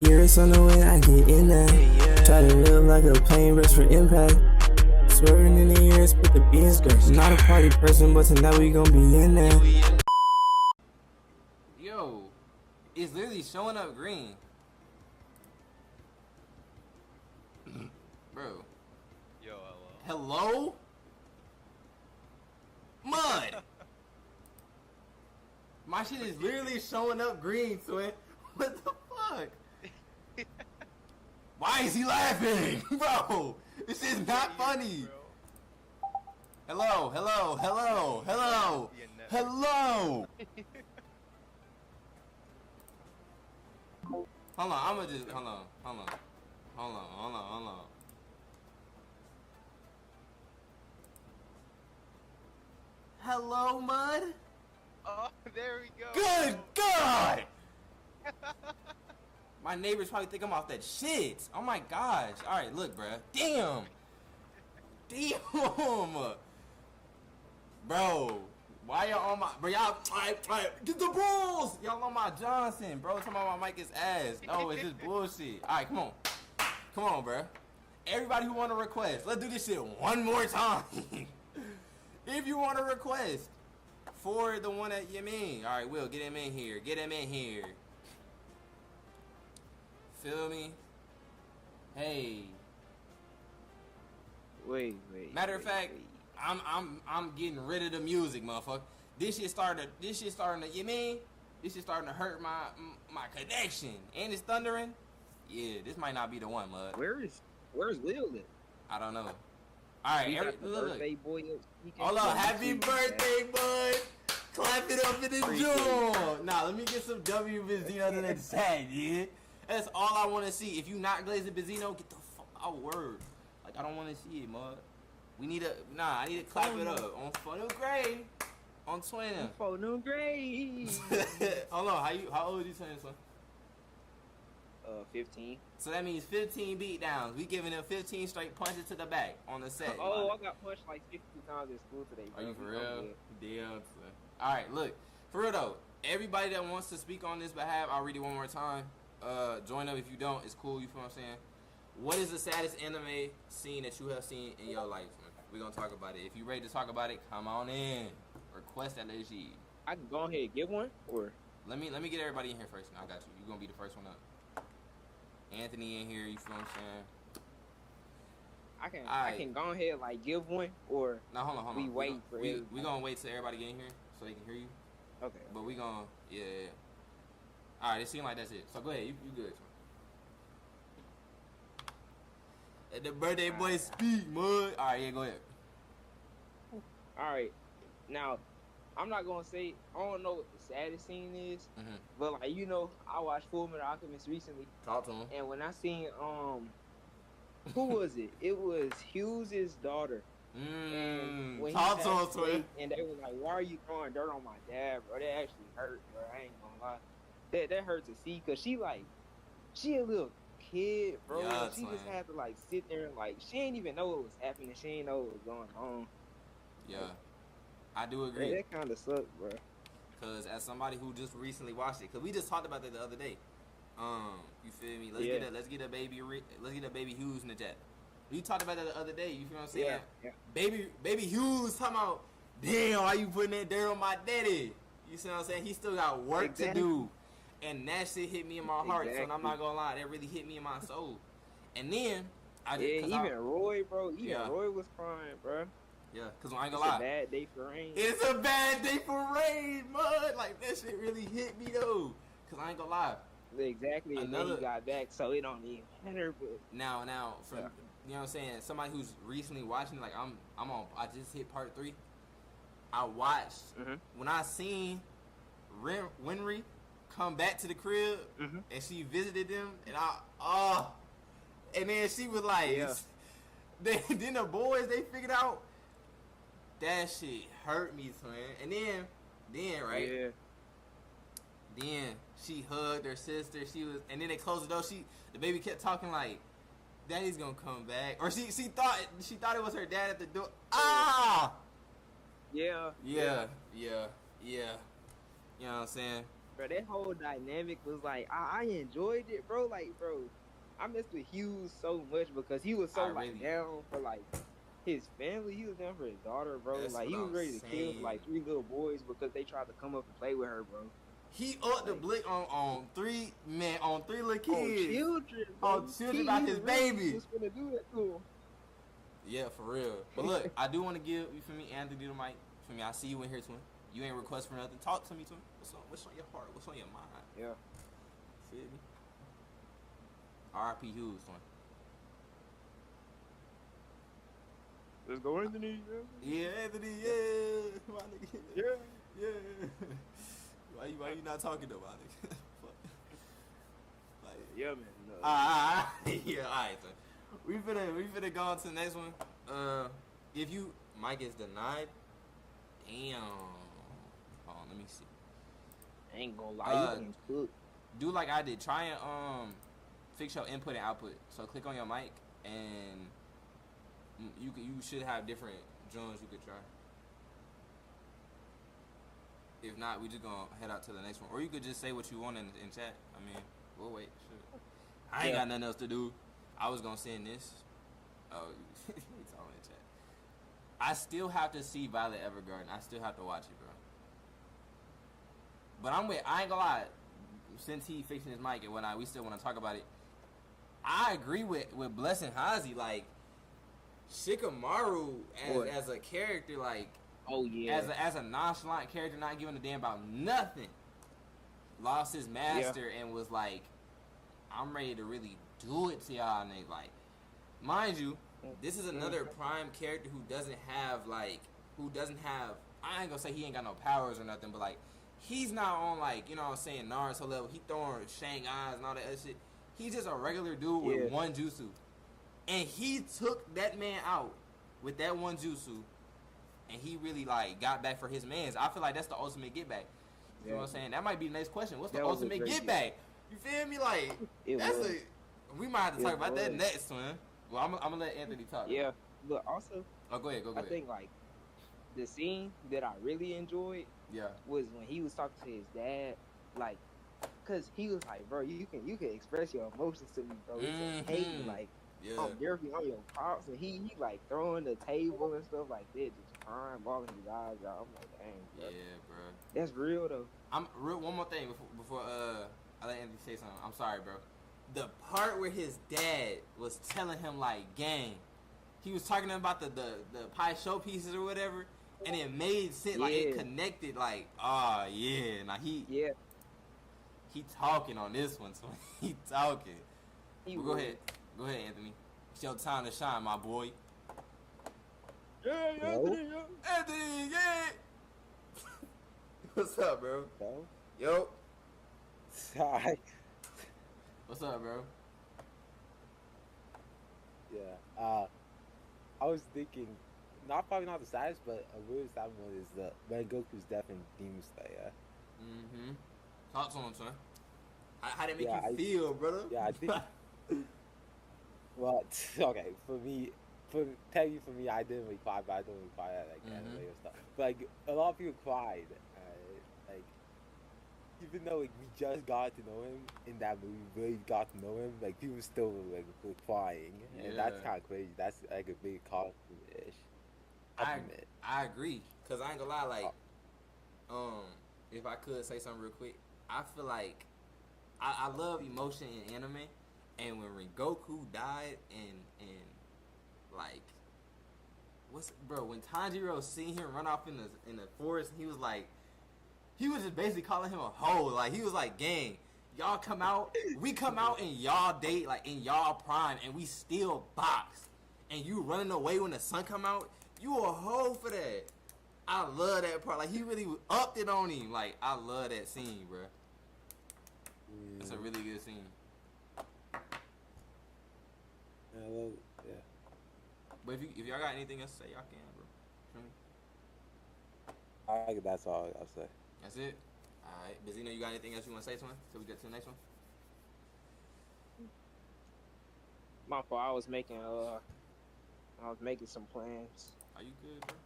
Years on the way, I get in there. Try to live like a plane, rest for impact. Swerving in the years, put the beans grace. Not a party person, but tonight we gon' be in there. Yo, it's literally showing up green. Bro. Yo, hello. Hello? Mud! My shit is literally showing up green, twin. What the fuck? Why is he laughing? Bro, this is not funny. Hello, hello, hello, hello, hello. Hold on, I'ma just, hold on. Hello, Mud? Oh, there we go. Good God! My neighbors probably think I'm off that shit. Oh my gosh. Alright, look, bruh. Damn. Bro. Why y'all on my... Bro, y'all... Get the balls! Y'all on my Johnson, bro. Talking about my mic is ass. No, it's just bullshit. Alright, come on. Come on, bruh. Everybody who want to request, let's do this shit one more time. If you want to request for the one that you mean. Alright, Will, get him in here. Get him in here. Feel me? Hey. Wait. Matter of fact, I'm getting rid of the music, motherfucker. This shit starting to, you mean? This shit starting to hurt my connection. And it's thundering. Yeah, this might not be the one, Mud. Where's Will at? I don't know. Alright, look. Birthday boy. Hold on, happy birthday, bud. Clap it up in the joint. Nah, let me get some W Benzino under that tag, yeah. That's all I want to see. If you not glazing Benzino, get the fuck out. Word. Like, I don't want to see it, mud. We need a... Nah, I need to clap it up. On Funnel Gray. On Twin. Funnel Gray. Hold on. How old are you turning, son? 15. So that means 15 beat downs. We giving them 15 straight punches to the back on the set. Oh, I got punched like 60 times in school today, bro. Are you for real? Damn. Alright, look. For real, though. Everybody that wants to speak on this behalf, I'll read it one more time. Join up if you don't. It's cool. You feel what I'm saying? What is the saddest anime scene that you have seen in your life? We're gonna talk about it. If you ready to talk about it, come on in. Request that legit. I can go ahead and get one, or let me get everybody in here first. I got you. You're gonna be the first one up. Anthony in here. You feel what I'm saying? I can go ahead like give one, or now hold on. We wait for we gonna wait till everybody get in here so they can hear you. Okay. But we gonna yeah. All right, it seems like that's it. So go ahead, you good. Let the birthday boy speak, Mud. All right, yeah, go ahead. All right, now I'm not gonna say I don't know what the saddest scene is, but like I watched Fullmetal Alchemist recently. Talk to him. And when I seen who was it? It was Hughes' daughter. And when talk to him, twin. And they was like, "Why are you throwing dirt on my dad, bro? That actually hurt, bro. I ain't gonna lie. That hurt to see, cause she a little kid, bro. Yeah, she just had to like sit there and like she ain't even know what was happening. She ain't know what was going on. Yeah, I do agree. Yeah, that kind of sucks, bro. Cause as somebody who just recently watched it, cause we just talked about that the other day. You feel me? Let's get a baby Hughes in the chat. We talked about that the other day. You feel what I'm saying? Yeah. Baby Hughes talking about, damn, why you putting that dirt on my daddy? You see what I'm saying? He still got work to do. And that shit hit me in my heart, so I'm not gonna lie, that really hit me in my soul. And then, Roy, bro, Roy was crying, bro. Yeah, cause I ain't gonna lie. It's a bad day for rain. It's a bad day for rain, Mud. Like that shit really hit me though, cause I ain't gonna lie. Exactly, and then he got back, so it don't even matter. But now, from you know what I'm saying, somebody who's recently watching, like I just hit part 3. I watched when I seen Winry come back to the crib and she visited them, and and then she was like, then the boys they figured out that shit hurt me, twin. And then right, then she hugged her sister. And then they closed the door. The baby kept talking like, "Daddy's gonna come back," or she thought it was her dad at the door. Yeah. You know what I'm saying? bro, that whole dynamic was like I enjoyed it, bro. Like, bro, I messed with Hughes so much because he was so down for like his family. He was down for his daughter, bro. That's like what he was I'm ready to kill saying. like 3 little boys because they tried to come up and play with her, bro. He upped the blick on 3 little kids. On children about his baby. He was gonna do that to him. Yeah, for real. But look, I do want to give you for me, Anthony the mic. For me, I see you in here, twin. You ain't request for nothing. Talk to me, twin. What's on your heart? What's on your mind? Yeah. Feel me? R.I.P. Hughes, twin. Let's go, Anthony. Yeah, Anthony. Yeah, my nigga. Yeah. Why you not talking to my nigga? Like, yeah, man. No. Yeah, alright, so we finna go on to the next one. If you mic is denied, damn. Hold on, let me see. I ain't gonna lie, you can cook. Do like I did. Try and fix your input and output. So click on your mic and you should have different drones you could try. If not, we just gonna head out to the next one. Or you could just say what you want in chat. I mean, we'll wait. Shit. I ain't got nothing else to do. I was gonna send this. Oh, it's all in chat. I still have to see Violet Evergarden. I still have to watch it, bro. But I ain't gonna lie. Since he fixing his mic and whatnot, we still want to talk about it. I agree with Blessing Hazy. Like, Shikamaru as a character, like, oh yeah, as a nonchalant character, not giving a damn about nothing, lost his master and was like, I'm ready to really do it to y'all. And they like, mind you, this is another prime character who doesn't have, I ain't gonna say he ain't got no powers or nothing, but like, he's not on like, you know what I'm saying, Naruto level. He throwing Shanghai's and all that other shit. He's just a regular dude with one jutsu. And he took that man out with that one jutsu. And he really like got back for his mans. I feel like that's the ultimate get back. You know what I'm saying? That might be the next question. What's the ultimate get back? You feel me? Like, we might have to talk about that next, man. Well, I'm gonna let Anthony talk. Yeah, but also, go ahead. I think like the scene that I really enjoyed was when he was talking to his dad, like, cause he was like, bro, you can express your emotions to me, bro. It's hate, like, I'm there for you on your pops, and he like throwing the table and stuff like that, just crying, balling his eyes out. I'm like, dang, bro. Yeah, bro. That's real though. One more thing before I let Anthony say something. I'm sorry, bro. The part where his dad was telling him like, gang, he was talking about the pie show pieces or whatever, and it made sense, like it connected, like, oh yeah, now he talking on this one, so he talking. Well, go ahead, Anthony. It's your time to shine, my boy. Yeah, Anthony, What's up, bro? Yo. Hi. What's up, bro? Yeah. I was thinking, probably not the saddest, but a really sad one is when Goku's death in Demon Slayer. Mm-hmm. Talk to him, son. How did it make you feel, brother? Yeah, I think. Well, okay, for me, I didn't really cry, but I don't really cry at like anime or stuff. But like a lot of people cried, like even though like we just got to know him in that movie, really got to know him, like people still like were crying, and that's kind of crazy. That's like a big compliment-ish. I agree, cause I ain't gonna lie, like, if I could say something real quick, I feel like I love emotion in anime. And when Rengoku died and like, when Tanjiro seen him run off in the forest, he was just basically calling him a hoe. Like, he was like, gang, y'all come out, we come out in y'all date, like in y'all prime, and we still box. And you running away when the sun come out, you a hoe for that. I love that part. Like, he really upped it on him. Like, I love that scene, bro. It's a really good scene. Yeah. But if y'all got anything else to say, y'all can, bro. I think that's all I'll say. That's it? Alright. Bazino, you got anything else you want to say to him? So we get to the next one? My fault. I was making some plans. Are you good, bro?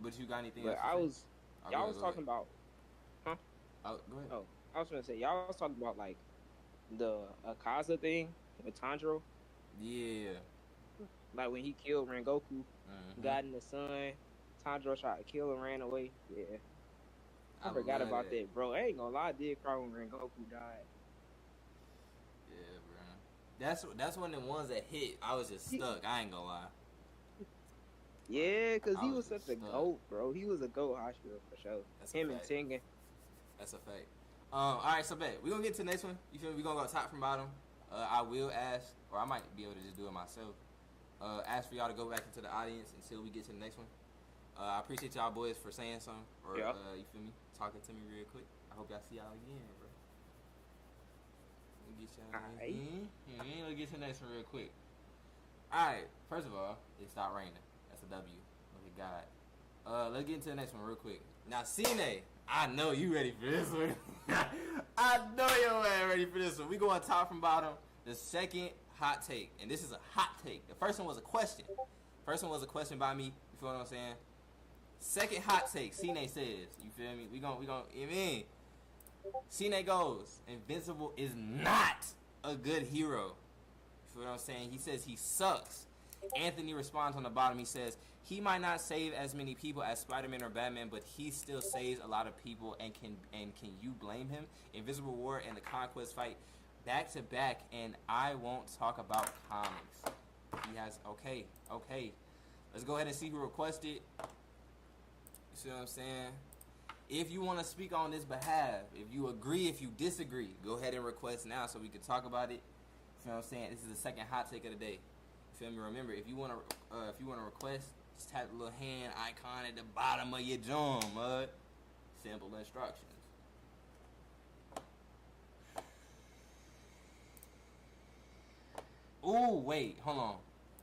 But you got anything but else to I say? was, y'all was talking about Oh, go ahead. Oh, I was gonna say y'all was talking about like the Akaza thing with Tanjiro. Yeah. Like when he killed Rengoku, Mm-hmm. got in the sun, Tanjiro tried to kill and ran away. Yeah. I I forgot love about that. that, bro. I ain't gonna lie, I did cry when Rengoku died. Yeah, bro. That's one of the ones that hit. I was just stuck. I ain't gonna lie. Yeah, cause I he was was just such a stuck. goat, bro. He was a goat Hashira for sure. That's Him a and fact. Tengen. That's a fact. All right, so bet we gonna get to the next one. You feel me? We gonna go top from bottom. I will ask, or I might be able to just do it myself. Ask for y'all to go back into the audience until we get to the next one. I appreciate y'all boys for saying something, or Yeah. you feel me, talking to me real quick. I hope y'all see y'all again, bro. We'll get y'all again. Yeah, we'll get to the next one real quick. Alright, first of all, it stopped raining. That's a W. Look at God. Let's get into the next one real quick. Now, Cine, I know you ready for this one. I know your man ready for this one. We going top from bottom. The second hot take, and this is a hot take. The first one was a question. First one was a question by me. You feel what I'm saying? Second hot take, Cine says. You feel me? We gon' you mean? Cine goes, Invincible is not a good hero. You feel what I'm saying? He says he sucks. Anthony responds on the bottom. He says he might not save as many people as Spider-Man or Batman, but he still saves a lot of people. And can you blame him? Invisible War and the Conquest fight back to back, and I won't talk about comics. He has okay. Let's go ahead and see who requested. You see what I'm saying? If you want to speak on this behalf, if you agree, if you disagree, go ahead and request now so we can talk about it. You feel what I'm saying? This is the second hot take of the day. You feel me? Remember, if you want to request, just tap the little hand icon at the bottom of your drum, mud. Simple instructions. Ooh, wait, hold on.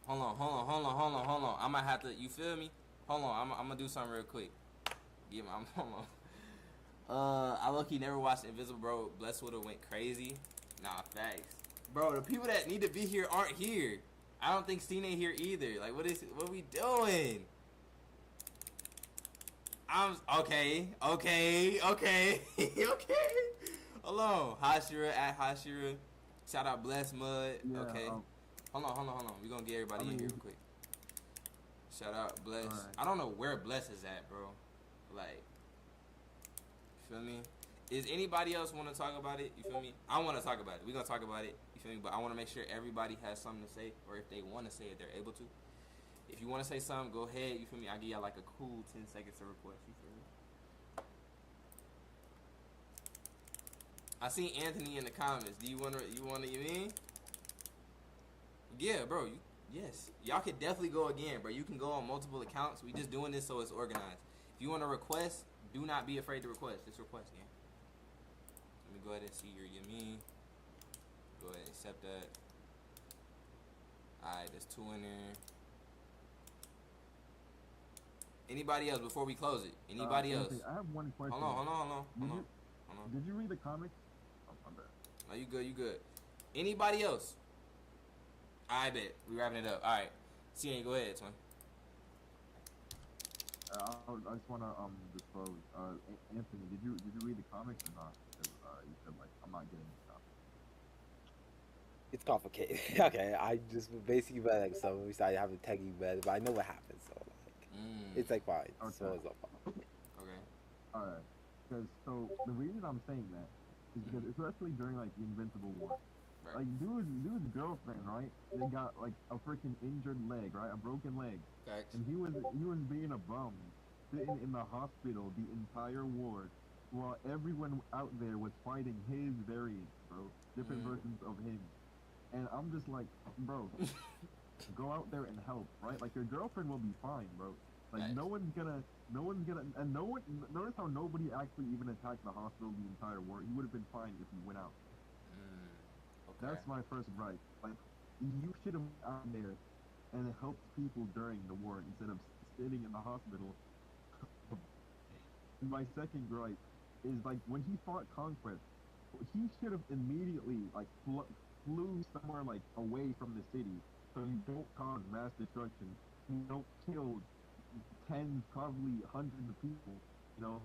I might have to. You feel me? Hold on, I'm gonna do something real quick. Hold on. I low-key never watched Invisible, bro. Bless would've went crazy. Nah, facts. Bro, the people that need to be here aren't here. I don't think Cine here either. Like, what are we doing? Okay. Okay. Hold on. Hashira at Hashira. Shout out Bless Mud. Yeah, okay. Hold on. We gonna get everybody in here real quick. Shout out Bless. Right. I don't know where Bless is at, bro. Like, you feel me? Is anybody else want to talk about it? You feel me? I want to talk about it. We're going to talk about it. You feel me? But I want to make sure everybody has something to say, or if they want to say it, they're able to. If you want to say something, go ahead. You feel me? I'll give y'all like a cool 10 seconds to request. You feel me? I see Anthony in the comments. Do you want to, you mean? Yeah, bro. Yes. Y'all could definitely go again, bro. You can go on multiple accounts. We just doing this so it's organized. If you want to request, do not be afraid to request. Just request, yeah. Let me go ahead and see your Yamin. Go ahead and accept that. Alright, there's 2 in there. Anybody else before we close it? Anybody else? I have one question. Hold on. Did you read the comics? Oh, my bad. No, you good. Anybody else? I bet. We wrapping it up. Alright. CN, go ahead, Twin. I just want to disclose. Anthony, did you read the comics or not? You said like I'm not getting stuff. It's complicated. Okay, I just basically read like some movies. I haven't technically read, but I know what happens. So like, it's like fine. Okay. So it's all fine. Okay. All right. Because so the reason I'm saying that is because especially during like the Invincible War, right. Like dude's girlfriend, right? They got like a freaking injured leg, right? A broken leg. Facts. And he was being a bum, sitting in the hospital the entire war, while everyone out there was fighting his variants, bro, different versions of him. And I'm just like, bro, go out there and help, right? Like your girlfriend will be fine, bro. Like no one's gonna, and notice how nobody actually even attacked the hospital the entire war. He would have been fine if he went out. Okay. That's my first gripe. Like, you should have out there and helped people during the war instead of sitting in the hospital. And my second gripe is like when he fought Conquest, he should have immediately like flew somewhere like away from the city so you don't cause mass destruction, you don't kill tens, probably hundreds of people, you know,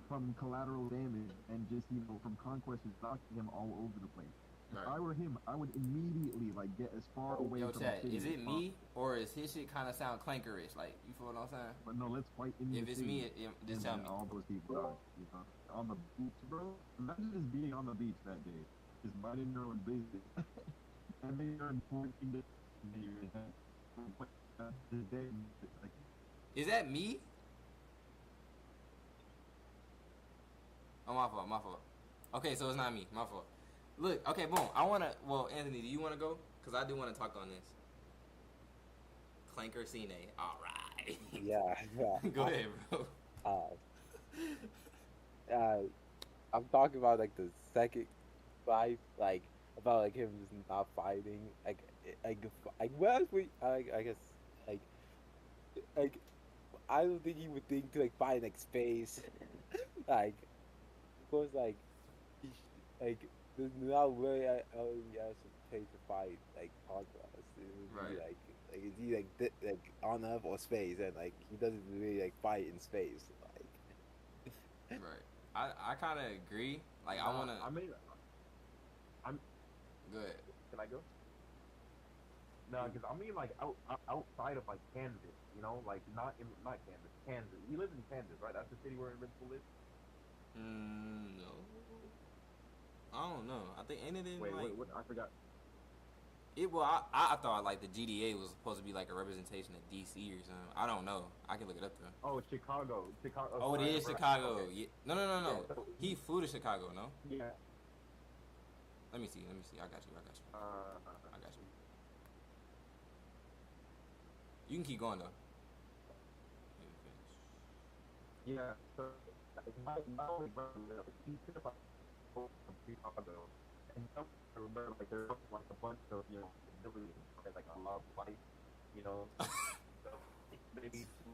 from collateral damage and just, you know, from conquest just knocking him all over the place. If I were him, I would immediately like get as far away from Chat, the city. Is it me or is his shit kind of sound clankerish? Like, you feel what I'm saying? But no, let's fight in the city. If it's me, just tell me. All those people are, you know, on the beach, bro. Imagine just being on the beach that day, just minding your own business, and then you're in 14 days. Is that me? Oh, my fault. Okay, so it's not me, my fault. Look, okay, boom. Anthony, do you want to go? Because I do want to talk on this. Clanker Cine, all right. Yeah. Go ahead, bro. I'm talking about like the second fight, like about like him just not fighting, like well, I guess like I don't think he would think to like fight like space, like of course like there's no way I has to pay to fight like Conquest. It would be like is he like on Earth or space, and like he doesn't really like fight in space, like. Right. I kind of agree. Like I wanna. I'm good. Can I go? No, because I mean like outside of like Kansas, you know, like not Kansas, Kansas. We live in Kansas, right? That's the city where Invincible is. No. I don't know. I think ain't it in Wait, like. I forgot. I thought like the GTA was supposed to be like a representation of DC or something. I don't know. I can look it up though. Oh, Chicago. Oh, it is Chicago. Okay. Yeah. No. Yeah, so, He flew to Chicago, no? Yeah. Let me see. I got you. I got you. You can keep going though. Yeah. So my only brother, he could have from Chicago, and I remember like there was like a bunch of, you know, really like a lot of life, you know, so maybe to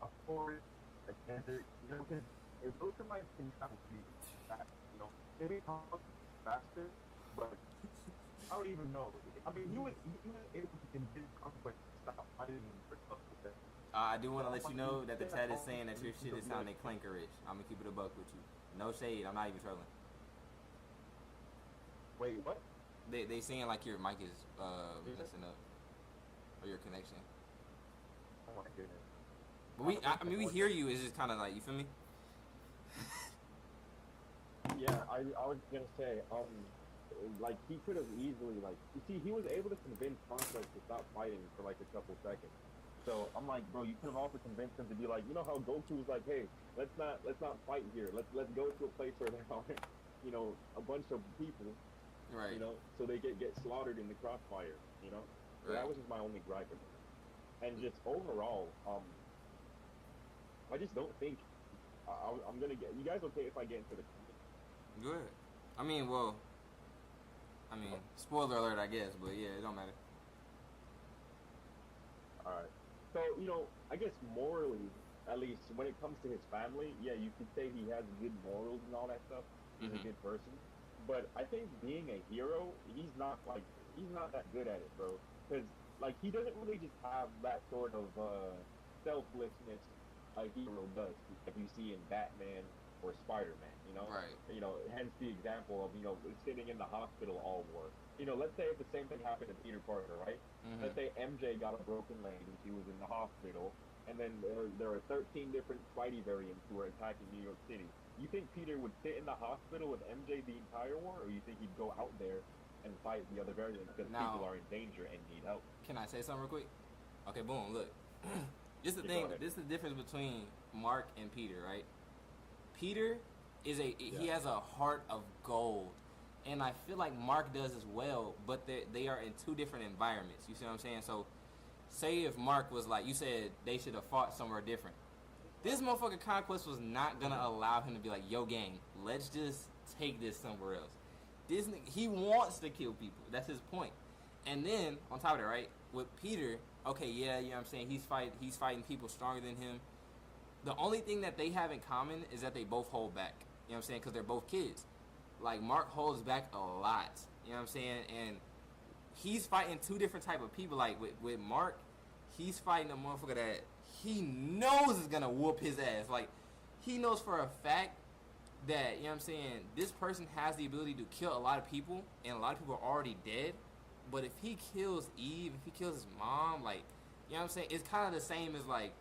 a forest, a desert, you know, because if those are my things kind of be fast, you know, maybe talk faster, but I don't even know. I mean, he was able to convince Conquest to stop fighting for stuff like that. I do want to let you know that the chat is saying that your shit is sounding clankerish. I'm gonna keep it a buck with you. No shade. I'm not even trolling. Wait, what? They saying like your mic is messing up, or your connection. Oh my goodness. But we hear you. It's just kind of like, you feel me? Yeah, I was gonna say, like he could have easily, like, you see, he was able to convince Conquest to stop fighting for like a couple seconds. So I'm like, bro, you could have also convinced him to be like, you know how Goku was like, hey, let's not fight here. Let's go to a place where there are, you know, a bunch of people. Right. You know, so they get slaughtered in the crossfire, you know? So that was just my only gripe with it. And just overall, I just don't think I'm gonna get. You guys okay if I get into the comments? Good. I mean, spoiler alert, I guess, but yeah, it don't matter. Alright. So, you know, I guess morally, at least when it comes to his family, yeah, you could say he has good morals and all that stuff. He's a good person. But I think being a hero, he's not that good at it, bro. Because, like, he doesn't really just have that sort of selflessness a hero does, like you see in Batman or Spider-Man, you know? Right. You know, hence the example of, you know, sitting in the hospital all war. You know, let's say if the same thing happened to Peter Parker, right? Let's say MJ got a broken leg and she was in the hospital, and then there are 13 different Spidey variants who are attacking New York City. You think Peter would sit in the hospital with MJ the entire war, or you think he'd go out there and fight the other variants because people are in danger and need help? Can I say something real quick? Okay, boom, look. This is the thing. This is the difference between Mark and Peter, right? Peter is he has a heart of gold. And I feel like Mark does as well, but they are in two different environments. You see what I'm saying? So, say if Mark was like, you said they should have fought somewhere different. This motherfucker Conquest was not going to allow him to be like, yo, gang, let's just take this somewhere else. He wants to kill people. That's his point. And then, on top of that, right, with Peter, okay, yeah, you know what I'm saying, he's fighting people stronger than him. The only thing that they have in common is that they both hold back. You know what I'm saying? Because they're both kids. Like, Mark holds back a lot. You know what I'm saying? And he's fighting two different type of people. Like, with Mark, he's fighting a motherfucker that he knows is going to whoop his ass. Like, he knows for a fact that, you know what I'm saying, this person has the ability to kill a lot of people, and a lot of people are already dead. But if he kills Eve, if he kills his mom, like, you know what I'm saying, it's kind of the same as, like,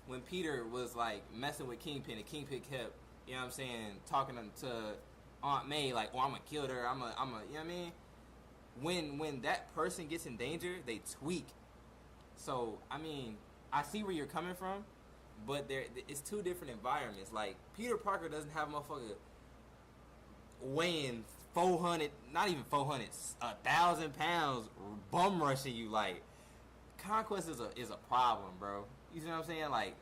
when Peter was, like, messing with Kingpin, and Kingpin kept, you know what I'm saying, talking to Aunt May, like, oh, I'm gonna kill her, I'm a, you know what I mean? When that person gets in danger, they tweak. So, I mean, I see where you're coming from, but it's two different environments. Like, Peter Parker doesn't have a motherfucker weighing 400, not even 400, 1,000 pounds, bum rushing you. Like, Conquest is a problem, bro. You see what I'm saying? Like,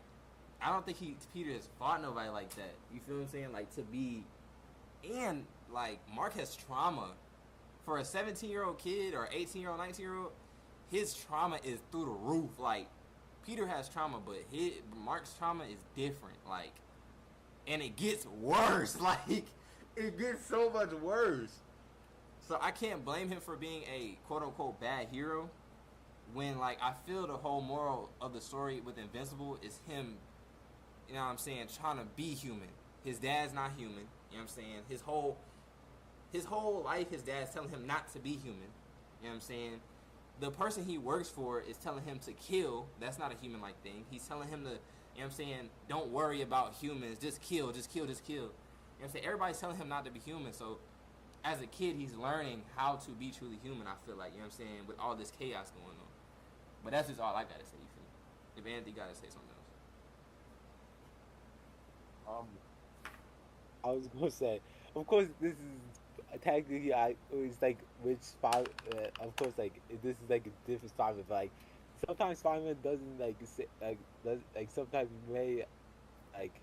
I don't think Peter has fought nobody like that. You feel what I'm saying? Like, to be, and like, Mark has trauma. For a 17-year-old kid or 18-year-old, 19-year-old, his trauma is through the roof. Like, Peter has trauma, but Mark's trauma is different. Like, and it gets worse. Like, it gets so much worse. So I can't blame him for being a quote-unquote bad hero when, like, I feel the whole moral of the story with Invincible is him, you know what I'm saying, trying to be human. His dad's not human, you know what I'm saying? His whole life, his dad's telling him not to be human, you know what I'm saying? The person he works for is telling him to kill. That's not a human-like thing. He's telling him to, you know what I'm saying, don't worry about humans, just kill, just kill, just kill. You know what I'm saying? Everybody's telling him not to be human, so as a kid, he's learning how to be truly human, I feel like, you know what I'm saying, with all this chaos going on. But that's just all I gotta say, you feel me? If Anthony gotta say something else. I was gonna say, of course, this is technically it's like which spot. Of course, like this is like a different Spider-Man. But like sometimes Spider-Man doesn't like say, like sometimes he may like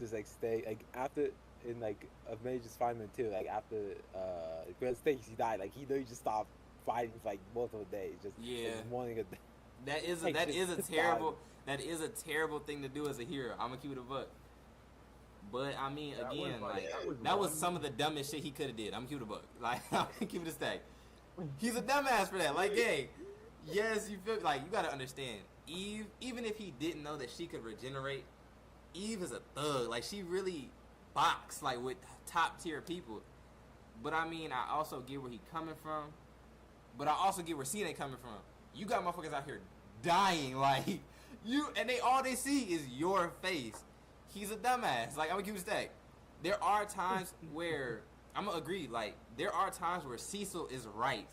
just like stay like after in like a major Spider-Man too. Like after Gwen Stacy died, like he literally just stopped fighting for like multiple days. Just like, morning a day. That is a terrible thing to do as a hero. I'm gonna keep it a buck. But I mean, again, that was some of the dumbest shit he could have did. I'm gonna keep it a buck. Like, I'm gonna keep it a stack. He's a dumbass for that. Like, hey, yes, you feel like you gotta understand. Eve, even if he didn't know that she could regenerate, Eve is a thug. Like, she really boxed like with top tier people. But I mean, I also get where he coming from. But I also get where CNA coming from. You got motherfuckers out here dying, like you, and all they see is your face. He's a dumbass. Like, I'm gonna keep it a stack. There are times where I'm gonna agree. Like, there are times where Cecil is right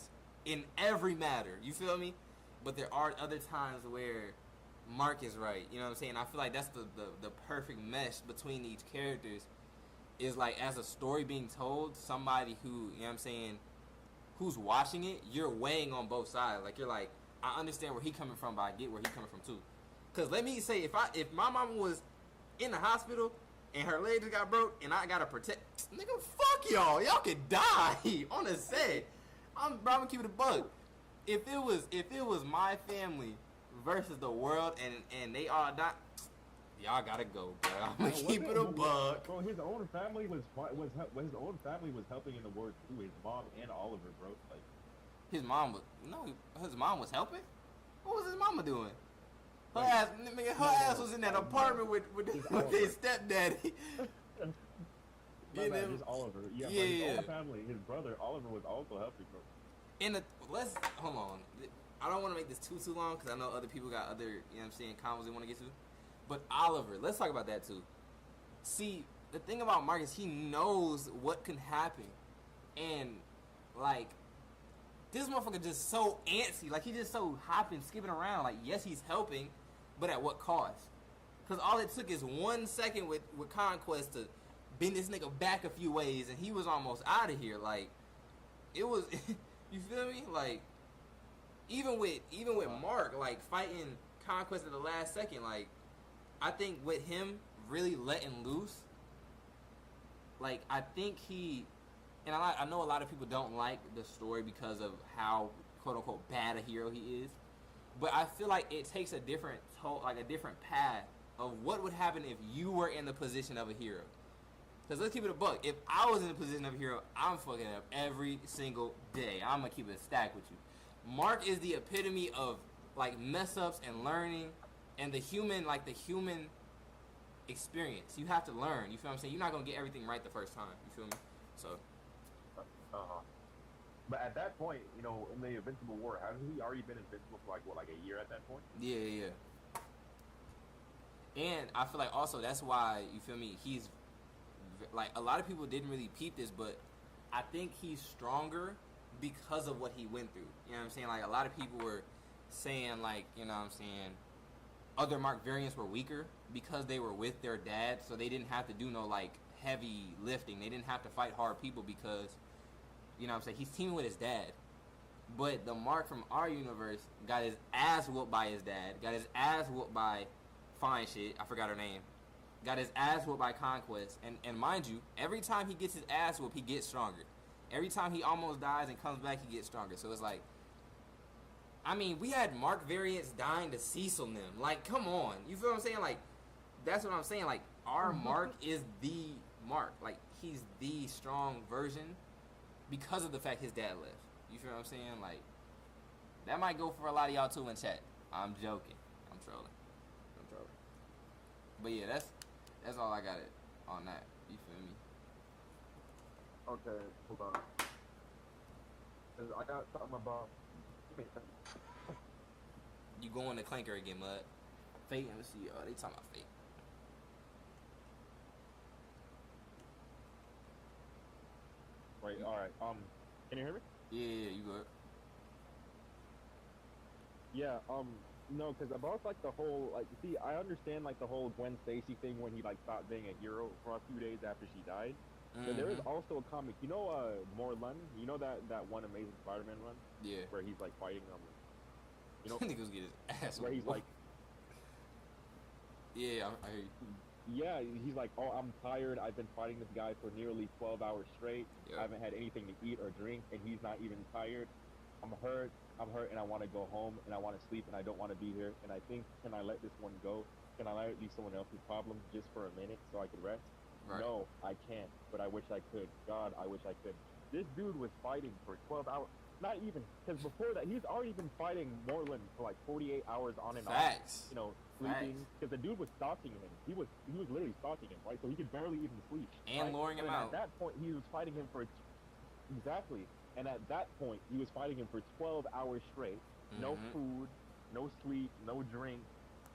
in every matter. You feel me? But there are other times where Mark is right. You know what I'm saying? I feel like that's the perfect mesh between each characters. Is like, as a story being told, somebody who, you know what I'm saying, who's watching it, you're weighing on both sides. Like, you're like, I understand where he coming from, but I get where he coming from too. Cause let me say, if my mama was in the hospital and her leg just got broke and I gotta protect, nigga, fuck y'all could die on the set. I'm gonna keep it a bug. If it was my family versus the world and they all die, y'all gotta go, bro. I'm gonna keep it a bug. Bro, his own family was helping in the war too. His mom and Oliver, bro. Like, his mom was helping. What was his mama doing? Her ass was in that apartment with his stepdaddy. Just Oliver. Yeah. His whole family, his brother Oliver was also helping, bro. Let's hold on. I don't want to make this too long because I know other people got other, you know what I'm saying, convos they want to get to. But Oliver, let's talk about that too. See, the thing about Mark is he knows what can happen, and like, this motherfucker just so antsy. Like, he just so hopping, skipping around. Like, yes, he's helping, but at what cost? Because all it took is 1 second with Conquest to bend this nigga back a few ways, and he was almost out of here. Like, it was, you feel me? Like, even with Mark, like, fighting Conquest at the last second, like, I think with him really letting loose, like, I think he, and I know a lot of people don't like the story because of how quote-unquote bad a hero he is, but I feel like it takes a different path of what would happen if you were in the position of a hero. Because let's keep it a buck. If I was in the position of a hero, I'm fucking up every single day. I'm going to keep it a stack with you. Mark is the epitome of, like, mess-ups and learning, and the human experience. You have to learn. You feel what I'm saying? You're not gonna get everything right the first time. You feel me? So. But at that point, you know, in the Invincible War, hasn't he already been invincible for like a year at that point? Yeah. And I feel like also that's why, you feel me, he's like, a lot of people didn't really peep this, but I think he's stronger because of what he went through. You know what I'm saying? Like, a lot of people were saying, like, you know what I'm saying, other Mark variants were weaker because they were with their dad, so they didn't have to do no like heavy lifting. They didn't have to fight hard people because, you know what I'm saying, he's teaming with his dad. But the Mark from our universe got his ass whooped by his dad, got his ass whooped by fine shit, I forgot her name, got his ass whooped by Conquest, and mind you, every time he gets his ass whooped, he gets stronger. Every time he almost dies and comes back, he gets stronger. So it's like, I mean, we had Mark variants dying to Cecil and them. Like, come on. You feel what I'm saying? Like, that's what I'm saying. Like, our Mark is the Mark. Like, he's the strong version because of the fact his dad left. You feel what I'm saying? Like, that might go for a lot of y'all too in chat. I'm joking. I'm trolling. But yeah, that's all I got it on that. You feel me? Okay, hold on. Cause I got something about. You going to Clanker again, Mud? Fate, let me see. They talking about Fate. Right. All right. Can you hear me? Yeah, you good? Yeah. No, because about like the whole like, see, I understand like the whole Gwen Stacy thing when he like stopped being a hero for a few days after she died. But there is also a comic, you know, Morlun, you know that one Amazing Spider-Man run? Yeah. Where he's like fighting you know, niggas get his ass where he's like, yeah, I hear you. Yeah, he's like, oh, I'm tired. I've been fighting this guy for nearly 12 hours straight. Yep. I haven't had anything to eat or drink, and he's not even tired. I'm hurt, and I want to go home, and I want to sleep, and I don't want to be here. And I think, can I let this one go? Can I let it be someone else's problem just for a minute so I could rest? Right. No, I can't, but I wish I could. God, I wish I could. This dude was fighting for 12 hours. Not even, because before that, he's already been fighting Morlun for like 48 hours on and Facts. off. You know, sleeping. Because the dude was stalking him. He was literally stalking him, right? So he could barely even sleep. And right? luring him out. At that point, he was fighting him for... Exactly. And at that point, he was fighting him for 12 hours straight. No food, no sleep, no drink.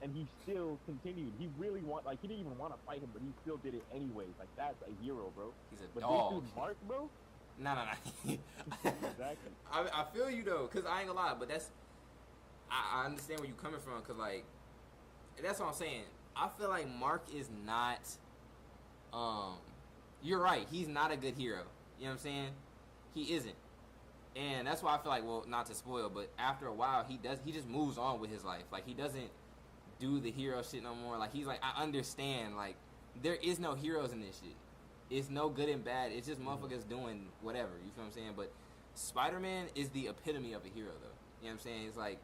And he still continued. He really he didn't even want to fight him, but he still did it anyways. Like, that's a hero, bro. He's a but dog. This dude, Mark, bro? Nah. Exactly. I feel you, though, because I ain't gonna lie, but that's... I understand where you're coming from, because, like, that's what I'm saying. I feel like Mark is not... You're right. He's not a good hero. You know what I'm saying? He isn't. And that's why I feel like, well, not to spoil, but after a while, he just moves on with his life. Like, he doesn't do the hero shit no more. Like, he's like, I understand. Like, there is no heroes in this shit. It's no good and bad. It's just motherfuckers doing whatever. You feel what I'm saying? But Spider-Man is the epitome of a hero, though. You know what I'm saying? It's like,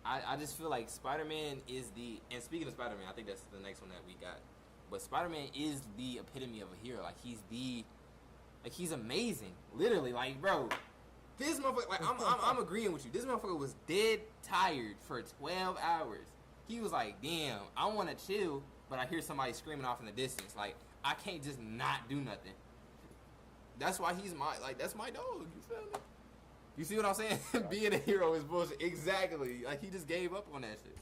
I just feel like Spider-Man is the... And speaking of Spider-Man, I think that's the next one that we got. But Spider-Man is the epitome of a hero. Like, he's the... Like, he's amazing. Literally. Like, bro... This motherfucker, like, I'm agreeing with you. This motherfucker was dead tired for 12 hours. He was like, damn, I want to chill, but I hear somebody screaming off in the distance. Like, I can't just not do nothing. That's why he's that's my dog. You feel me? You see what I'm saying? Being a hero is bullshit. Exactly. Like, he just gave up on that shit.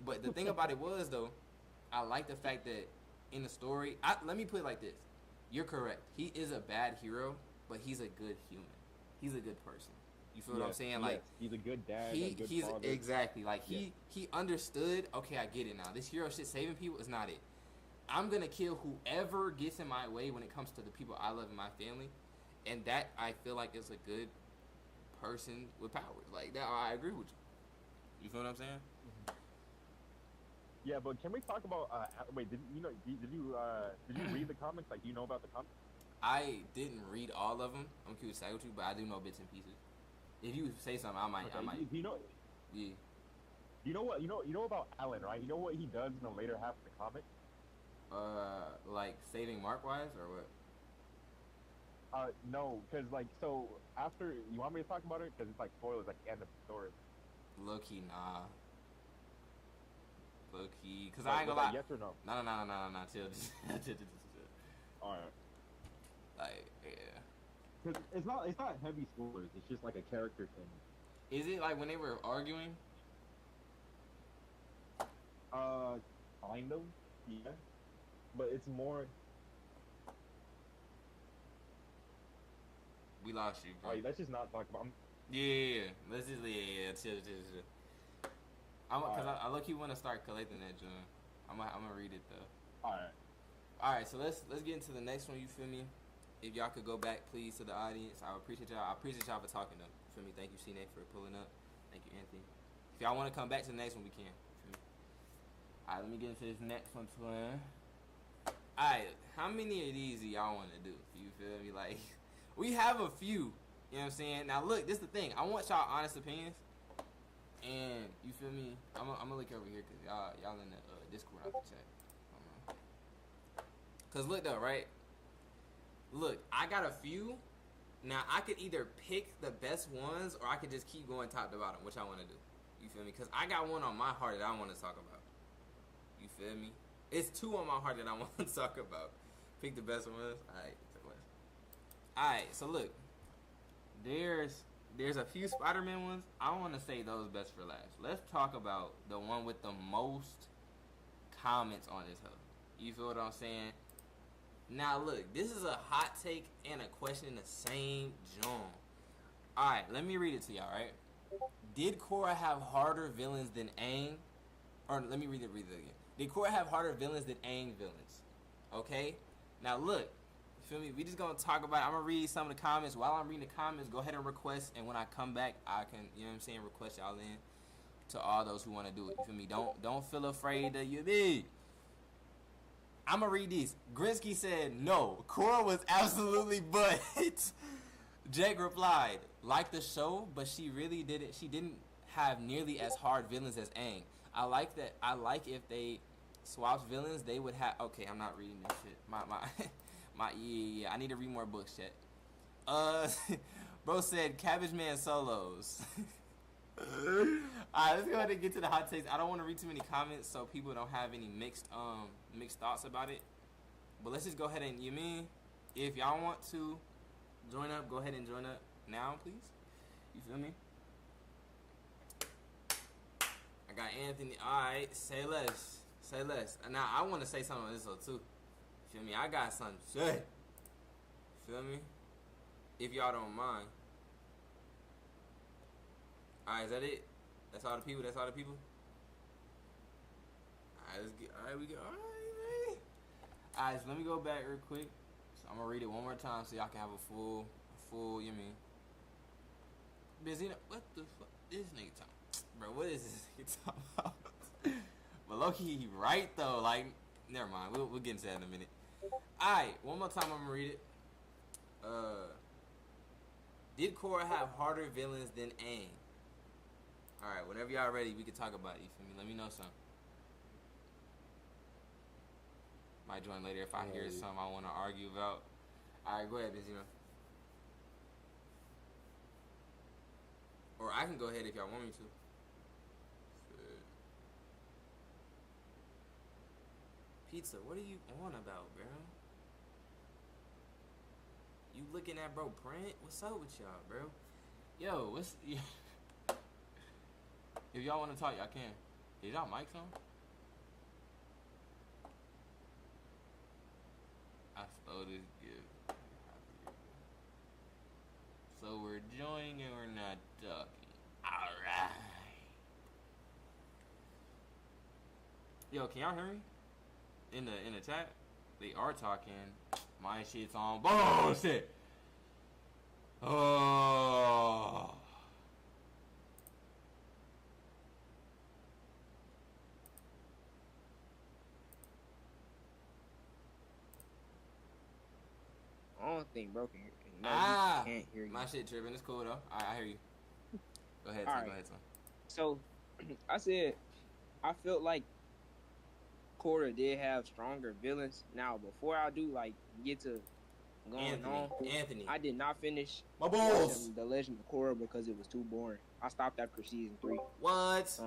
But the thing about it was, though, I like the fact that in the story, let me put it like this. You're correct. He is a bad hero, but he's a good human. He's a good person. You feel what I'm saying? Like, he's a good dad. He's father. Exactly. Like, he understood. Okay, I get it now. This hero shit saving people is not it. I'm gonna kill whoever gets in my way when it comes to the people I love in my family, and that I feel like is a good person with powers. Like that, I agree with you. You feel what I'm saying? Yeah, but can we talk about? Wait, did you read the comics? Like, do you know about the comics? I didn't read all of them. I'm curious to say with you, but I do know bits and pieces. If you say something, I might. You know. Yeah. You know what? You know about Alan, right? You know what he does in the later half of the comic? Like saving Mark wise or what? No, because like, so after, you want me to talk about it? Because it's like spoilers, like the end of the story. Low-key, nah. low key. Cause I ain't gonna lie. Yes or no? No. Chill. All right. Like, yeah. Cause it's not heavy spoilers. It's just like a character thing. Is it like when they were arguing? Kind of. Yeah. But it's more. We lost you, bro. Alright, let's just not talk about. Yeah. Let's just chill. Cause I look, you want to start collecting that, John. I'm gonna read it though. All right. So let's get into the next one. You feel me? If y'all could go back, please, to the audience, I appreciate y'all. I appreciate y'all for talking though. You feel me? Thank you, CNA, for pulling up. Thank you, Anthony. If y'all want to come back to the next one, we can. You feel me? All right, let me get into this next one, twin. All right, how many of these do y'all want to do? You feel me? Like, we have a few. You know what I'm saying? Now, look, this is the thing. I want y'all honest opinions. And, you feel me? I'm gonna look over here because y'all in the Discord off the chat. Because, look, though, right? Look, I got a few. Now, I could either pick the best ones or I could just keep going top to bottom, which I want to do. You feel me? Because I got one on my heart that I want to talk about. You feel me? It's two on my heart that I want to talk about. Pick the best ones. Alright, so look. There's a few Spider-Man ones. I want to say those best for last. Let's talk about the one with the most comments on this hoe. You feel what I'm saying? Now look, this is a hot take and a question in the same genre. Alright, let me read it to y'all, right? Did KORRA have harder villains than Aang? Or let me read it again. Did KORRA have harder villains than Aang villains? Okay? Now look, you feel me? We just gonna talk about it. I'm gonna read some of the comments. While I'm reading the comments, go ahead and request, and when I come back, I can, you know what I'm saying, request y'all in to all those who wanna do it. You feel me? Don't feel afraid that you be. I'm gonna read these. Grinsky said, no, KORRA was absolutely butt. Jake replied, like the show, but she didn't have nearly as hard villains as Aang. I like if they swapped villains, they would have. Okay, I'm not reading this shit. Yeah. I need to read more books, chat. Bro said Cabbage Man solos. Alright, let's go ahead and get to the hot takes. I don't want to read too many comments so people don't have any mixed thoughts about it. But let's just go ahead and, you mean, if y'all want to join up, go ahead and join up now, please. You feel me? I got Anthony. Alright, say less. Now, I want to say something on this one, too. Feel me? I got something to say. Feel me? If y'all don't mind. Alright, is that it? That's all the people? Alright, let's get. Alright, we go. Alright, man. Alright, so let me go back real quick. So I'm gonna read it one more time so y'all can have a full, you mean. Busy. What the fuck? This nigga talking. Bro, what is this nigga talking about? But low-key, he right though. Like, never mind. We'll get into that in a minute. Alright, one more time I'm gonna read it. Did KORRA have harder villains than Aang? Alright, whenever y'all ready, we can talk about it. You feel me? Let me know something. Might join later if I hear something I want to argue about. Alright, go ahead, Benzino. Or I can go ahead if y'all want me to. Pizza, what are you on about, bro? You looking at bro print? What's up with y'all, bro? Yo, what's... If y'all want to talk, y'all can. Is y'all mics on? I stole this gift. So we're joining and we're not talking. Alright. Yo, can y'all hear me? In the chat? They are talking. My shit's on bullshit. Oh. I don't think bro can hear you. No, can't hear you. My shit tripping. It's cool though. I hear you. Go ahead, All son. right. Go ahead, son. So, I said, I felt like KORRA did have stronger villains. Now, before I do like get to going on. Anthony. I did not finish my balls. The Legend of Korra because it was too boring. I stopped after season 3. What?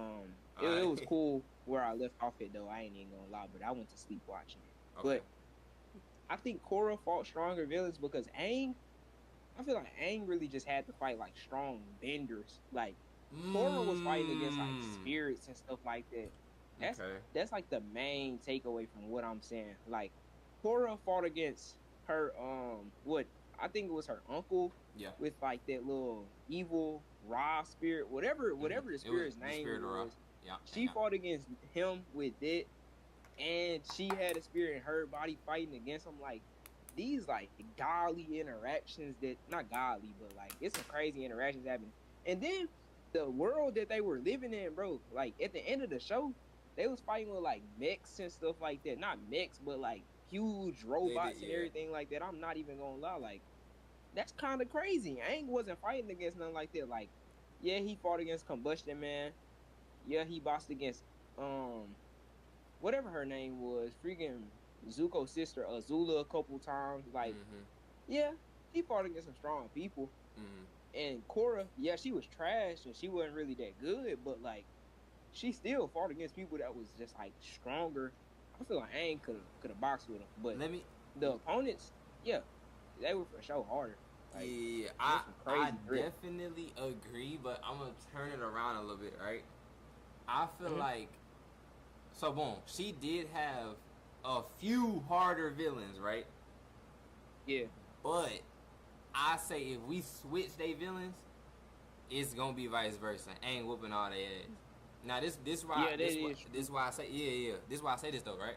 It was cool where I left off it though. I ain't even gonna lie, but I went to sleep watching it. Okay. But I think Korra fought stronger villains because Aang. I feel like Aang really just had to fight like strong benders. Like Korra was fighting against like spirits and stuff like that. That's like the main takeaway from what I'm saying. Like Korra fought against her what I think it was her uncle with like that little evil Ra spirit, whatever the spirit's name was. She fought against him with it, and she had a spirit in her body fighting against him. Like these like godly interactions that not godly, but like it's some crazy interactions happening. And then the world that they were living in, bro, like at the end of the show, they was fighting with like mechs and stuff like that. Not mechs, but like huge robots and everything like that. I'm not even gonna lie, like that's kind of crazy. Aang wasn't fighting against nothing like that. Like, yeah, he fought against Combustion Man. Yeah, he bossed against whatever her name was, freaking Zuko's sister Azula a couple times. Like, yeah, he fought against some strong people. And Korra, yeah, she was trash and she wasn't really that good, but like she still fought against people that was just like stronger. I feel like Aang could have boxed with him, but the opponents, yeah, they were for sure harder. Like, yeah, I definitely agree, but I'm gonna turn it around a little bit, right? I feel like so boom, she did have a few harder villains, right? Yeah, but I say if we switch they villains, it's gonna be vice versa. Aang whooping all their ass. Now this why this why I say this why I say this though, right?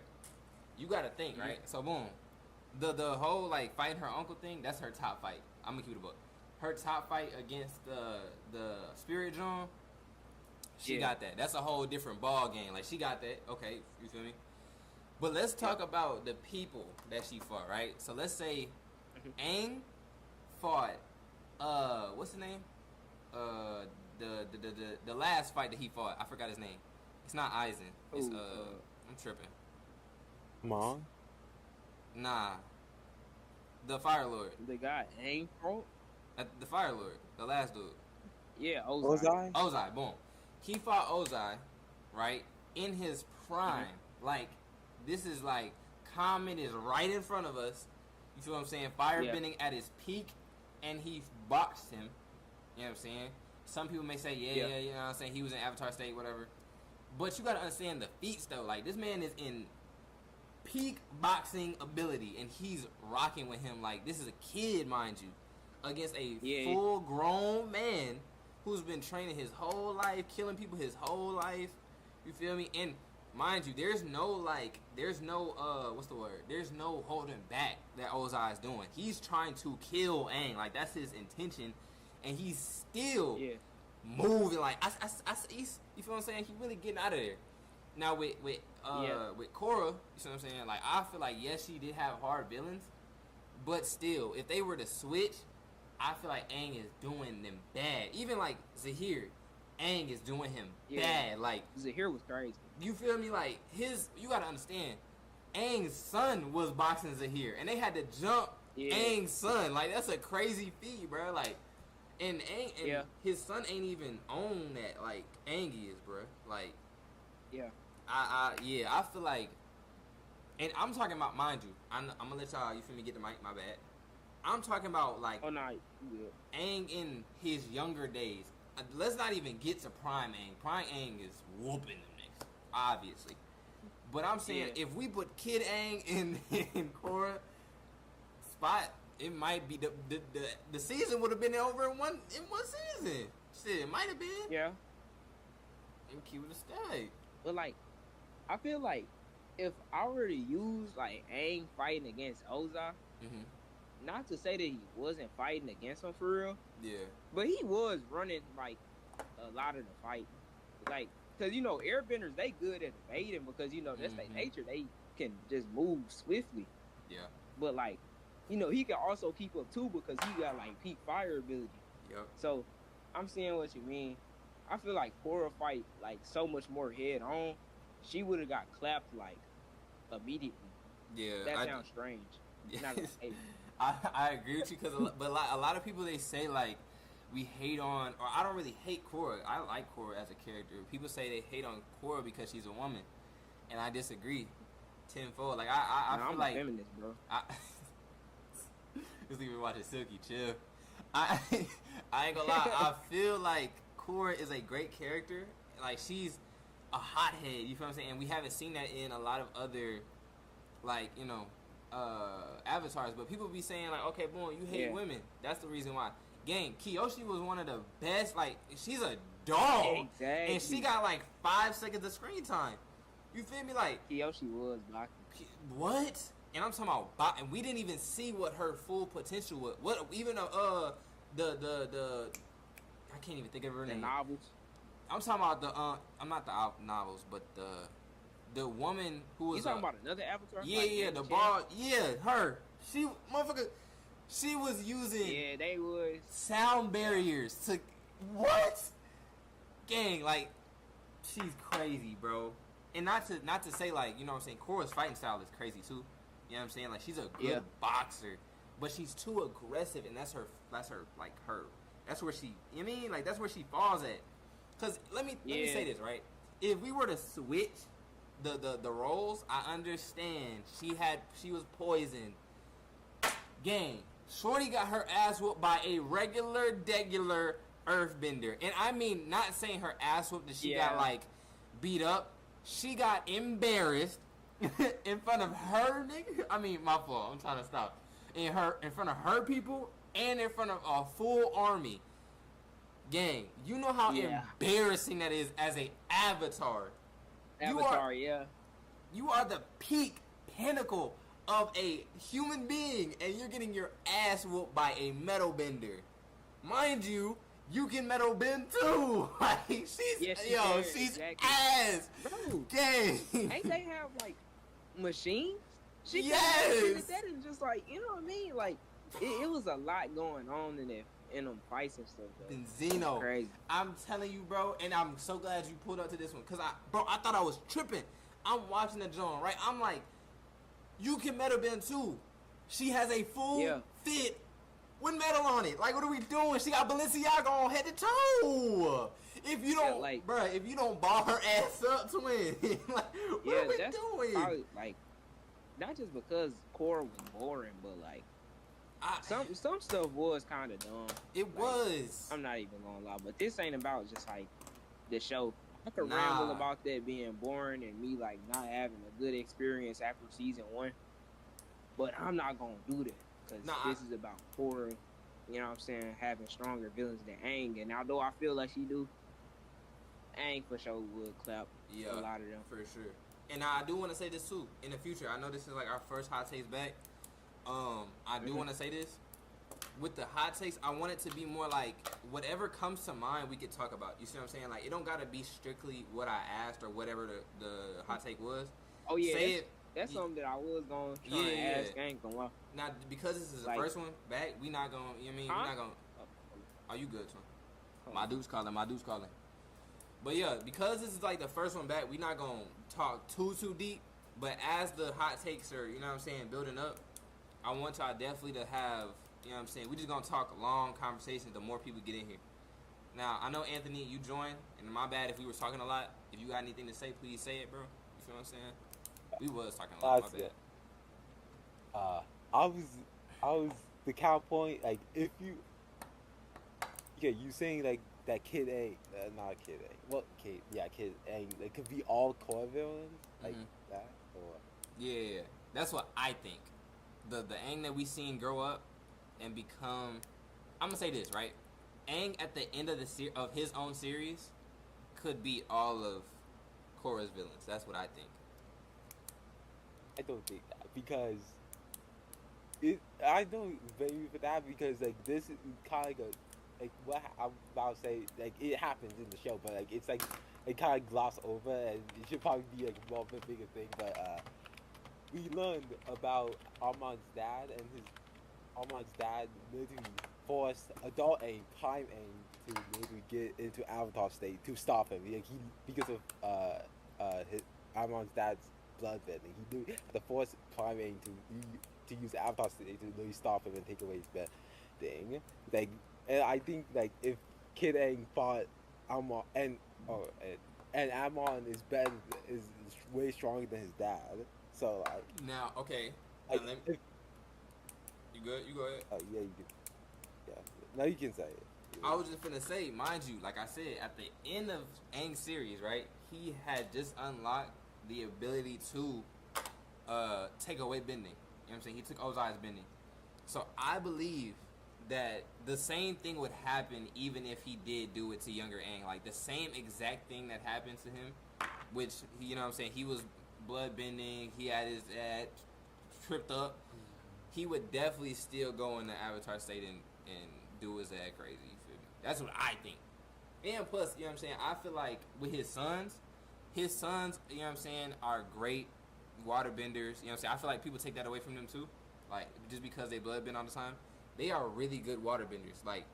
You gotta think, right? So boom, the whole like fighting her uncle thing, that's her top fight. I'm gonna keep it a book. Her top fight against the Spirit John, she got that. That's a whole different ball game. Like she got that. Okay, you feel me? But let's talk about the people that she fought, right? So let's say Aang fought what's his name? The last fight that he fought, I forgot his name. It's not Aizen. It's I'm tripping. Mong? Nah. The Fire Lord. The guy Aang fought? The Fire Lord. The last dude. Yeah, Ozai. Ozai, boom. He fought Ozai, right? In his prime. Like, this is like, Comet is right in front of us. You feel what I'm saying? Firebending at his peak, and he boxed him. You know what I'm saying? Some people may say, you know what I'm saying? He was in Avatar state, whatever. But you gotta understand the feats, though. Like, this man is in peak boxing ability, and he's rocking with him. Like, this is a kid, mind you, against a full-grown man who's been training his whole life, killing people his whole life. You feel me? And mind you, there's no what's the word? There's no holding back that Ozai is doing. He's trying to kill Aang. Like, that's his intention. And he's still moving. Like, he's, you feel what I'm saying? He's really getting out of there. Now, with Korra, you see what I'm saying? Like, I feel like, yes, she did have hard villains. But still, if they were to switch, I feel like Aang is doing them bad. Even, like, Zahir, Aang is doing him bad. Like, Zahir was crazy. You feel me? Like, you gotta understand, Aang's son was boxing Zahir, and they had to jump Aang's son. Like, that's a crazy feat, bro. Like, and Aang, and his son ain't even on that, like, Aang is, bro. Like, I feel like, and I'm talking about, mind you, I'm gonna let y'all, you feel me, get the mic, my bad. I'm talking about, like, Aang in his younger days. Let's not even get to Prime Aang. Prime Aang is whooping them niggas, obviously. But I'm saying, if we put Kid Aang in Korra spot, it might be the season would have been over in one season. Shit, it might have been. Yeah. And keep it a stay. But like, I feel like if I were to use like Aang fighting against Ozai, not to say that he wasn't fighting against him for real. Yeah. But he was running like a lot of the fight, like, cause you know airbenders, they good at evading because you know that's their nature. They can just move swiftly. Yeah. But like, you know, he can also keep up too because he got like peak fire ability. Yep. So I'm seeing what you mean. I feel like Korra fight like so much more head on. She would have got clapped like immediately. Yeah. That sounds strange. Yeah. I agree with you but a lot of people they say like we hate on, or I don't really hate KORRA. I like KORRA as a character. People say they hate on KORRA because she's a woman, and I disagree tenfold. Like I feel I'm like a feminist, bro. Just even watching Silky chill. I ain't gonna lie. I feel like KORRA is a great character. Like she's a hothead. You feel what I'm saying? And we haven't seen that in a lot of other, like avatars. But people be saying like, okay, boom, you hate women. That's the reason why. Gang, Kiyoshi was one of the best. Like she's a dog, exactly. And she got like 5 seconds of screen time. You feel me? Like Kiyoshi was blocking. What? And I'm talking about, and we didn't even see what her full potential was. What even the I can't even think of her name. Novels. I'm talking about the I'm not the novels, but the woman who was. You talking about another avatar? Yeah, like yeah, the ball. Yeah, her. She motherfucker. She was using. Yeah, they was sound barriers to what? Gang, like she's crazy, bro. And not to say like, you know what I'm saying, KORRA's fighting style is crazy too. You know what I'm saying? Like she's a good boxer, but she's too aggressive, and that's her like her. That's where she. You know what I mean? Like that's where she falls at. Cause let me say this, right? If we were to switch the roles, I understand. She was poisoned. Gang, shorty got her ass whooped by a regular earthbender, and I mean not saying her ass whooped that she got like beat up. She got embarrassed in front of her nigga. I mean, my fault. I'm trying to stop. In front of her people and in front of a full army. Gang, you know how embarrassing that is as a avatar. You are the peak pinnacle of a human being, and you're getting your ass whooped by a metal bender. Mind you, you can metal bend too. Like she's ass. Bro, gang. Ain't they have like machines? She that and just like, you know what I mean? Like it was a lot going on in them fights and stuff. And Zeno, crazy. I'm telling you, bro, and I'm so glad you pulled up to this one, cause I thought I was tripping. I'm watching the joint, right? I'm like, you can metal bend too. She has a full fit with metal on it. Like, what are we doing? She got Balenciaga on head to toe. If you don't, bruh, if you don't ball her ass up, twin, like, what are we doing? Probably, like, not just because KORRA was boring, but like, some stuff was kind of dumb. It was. I'm not even gonna lie, but this ain't about just like the show. I could ramble about that being boring and me like not having a good experience after season 1, but I'm not gonna do that. Because this is about KORRA, you know what I'm saying, having stronger villains than Aang. And although I feel like she do, Aang for sure would clap a lot of them. For sure. And I do want to say this too. In the future, I know this is like our first hot takes back. I do want to say this. With the hot takes, I want it to be more like whatever comes to mind we could talk about. You see what I'm saying? Like it don't gotta be strictly what I asked or whatever the hot take was. Oh yeah. Say it. That's something that I was going to try to ask. I ain't gonna lie. Now, because this is the first one back, we not going to, you know what I mean? We're not going to. Are you good, son? My dude's calling. But yeah, because this is like the first one back, we not going to talk too deep. But as the hot takes are, you know what I'm saying, building up, I want y'all definitely to have, you know what I'm saying, we just going to talk long conversations the more people get in here. Now, I know, Anthony, you joined, and my bad if we were talking a lot. If you got anything to say, please say it, bro. You feel what I'm saying? We was talking a lot, my bad. I was the counterpoint, like, if you saying, like, that Kid A, not Kid A, well, Kid A, it could be all core villains, like that, or? Yeah, that's what I think. The Aang that we seen grow up and become, I'm gonna say this, right? Aang at the end of of his own series could be all of KORRA's villains. That's what I think. I don't think that because I don't blame you for that because like this is kind of like what I'm about to say, like it happens in the show, but like it's like it kind of glossed over and it should probably be like more of a bigger thing. But we learned about Armand's dad and Armand's dad literally forced adult Aang, Prime Aang, to literally get into Avatar state to stop him. Like because of Armand's dad's blood bending. He knew the force Prime Aang to to use Avatar to really stop him and take away his best thing. Like, and I think like if Kid Aang fought Amon and Amon is better, is way stronger than his dad. So like now, okay, like, now you good? You go ahead. Oh yeah, you can. Yeah, now you can say it. I was just finna say, mind you, like I said, at the end of Aang's series, right, he had just unlocked the ability to take away bending. You know what I'm saying? He took Ozai's bending. So I believe that the same thing would happen even if he did do it to younger Aang. Like, the same exact thing that happened to him, which, you know what I'm saying, he was blood bending, he had his ad tripped up. He would definitely still go in the Avatar state and do his ad crazy. You feel me? That's what I think. And plus, you know what I'm saying, I feel like with his sons, you know what I'm saying, are great water benders. You know what I'm saying? I feel like people take that away from them too. Like, just because they blood bend all the time. They are really good water benders. Like,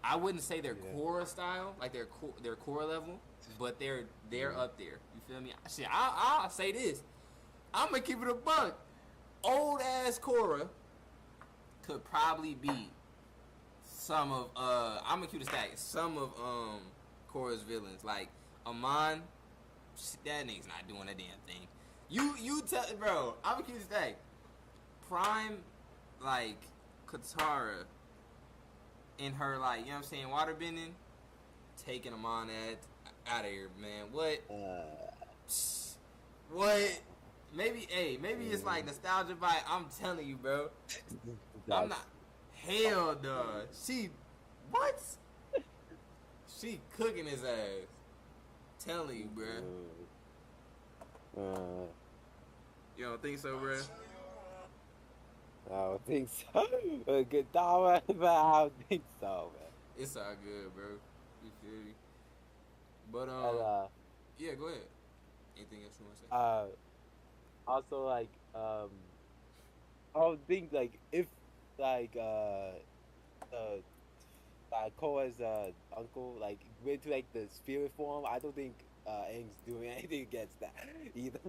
I wouldn't say they're KORRA style, like they're KORRA level, but they're up there. You feel me? Shit, I'll say this. I'm gonna keep it a buck. Old ass KORRA could probably beat some of I'm gonna keep it stack. Some of KORRA's villains, like Amon. That nigga's not doing a damn thing. You tell, bro. I'm gonna keep it stack. Prime, like Katara in her, like, you know what I'm saying, water bending, taking Amon out of here, man. What? Maybe it's like nostalgia vibe. I'm telling you, bro. I'm not. Hell no. She cooking his ass. Telling you, bro. You don't think so, bro? I don't think so. Good dog, but I don't think so, man. It's all good, bro. You feel me? But yeah, go ahead. Anything else you want to say? Also, like, I would think like if like Korra's uncle like went to like the spirit form, I don't think Aang's doing anything against that either.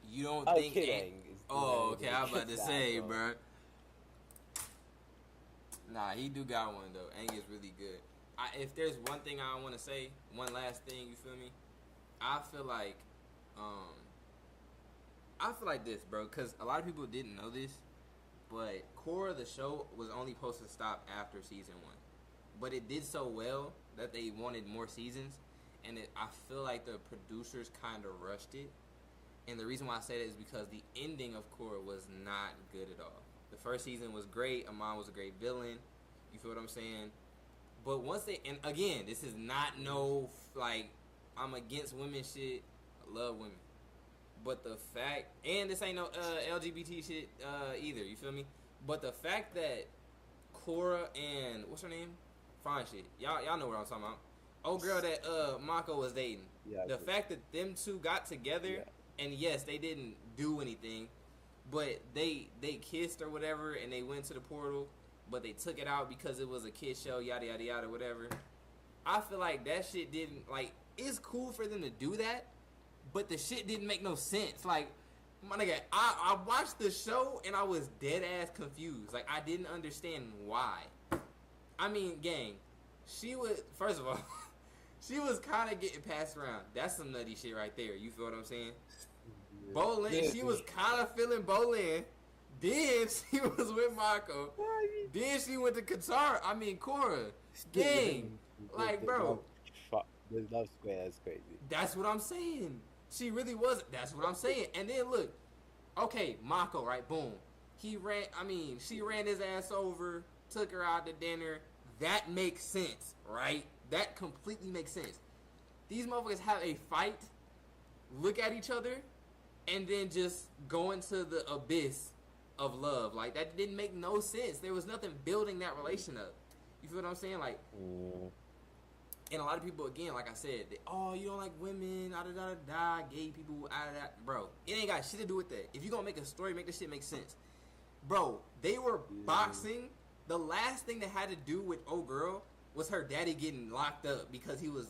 You don't think Aang? Oh, okay. I was about to say, bro. Nah, he do got one though. Aang is really good. If there's one thing I want to say, one last thing, you feel me? I feel like this, bro, because a lot of people didn't know this, but KORRA, the show, was only supposed to stop after season 1. But it did so well that they wanted more seasons, and I feel like the producers kind of rushed it. And the reason why I say that is because the ending of KORRA was not good at all. The first season was great. Amon was a great villain. You feel what I'm saying? But once and again, this is not no, like, I'm against women shit. I love women. But the fact, and this ain't no LGBT shit either, you feel me? But the fact that KORRA and, what's her name? Fine shit. Y'all know what I'm talking about. Old girl that Mako was dating. Yeah, the fact that them two got together, and yes, they didn't do anything, but they kissed or whatever, and they went to the portal, but they took it out because it was a kid show, yada, yada, yada, whatever. I feel like that shit didn't, like, it's cool for them to do that, but the shit didn't make no sense. Like, my nigga, I watched the show and I was dead ass confused. Like, I didn't understand why. I mean, gang, she was, first of all, she was kind of getting passed around. That's some nutty shit right there. You feel what I'm saying? Yeah. Bolin, she was kind of feeling Bolin. Then she was with Mako. Then she went to KORRA. Gang, like, bro. The love square, that's crazy. That's what I'm saying. She really was. That's what I'm saying. And then look, okay, Mako, right? Boom. She ran his ass over, took her out to dinner. That makes sense, right? That completely makes sense. These motherfuckers have a fight, look at each other, and then just go into the abyss of love. Like, that didn't make no sense. There was nothing building that relation up. You feel what I'm saying? Like, and a lot of people, again, like I said, you don't like women, gay people, bro. It ain't got shit to do with that. If you gonna make a story, make this shit make sense. Bro, they were boxing. The last thing that had to do with old girl was her daddy getting locked up because he was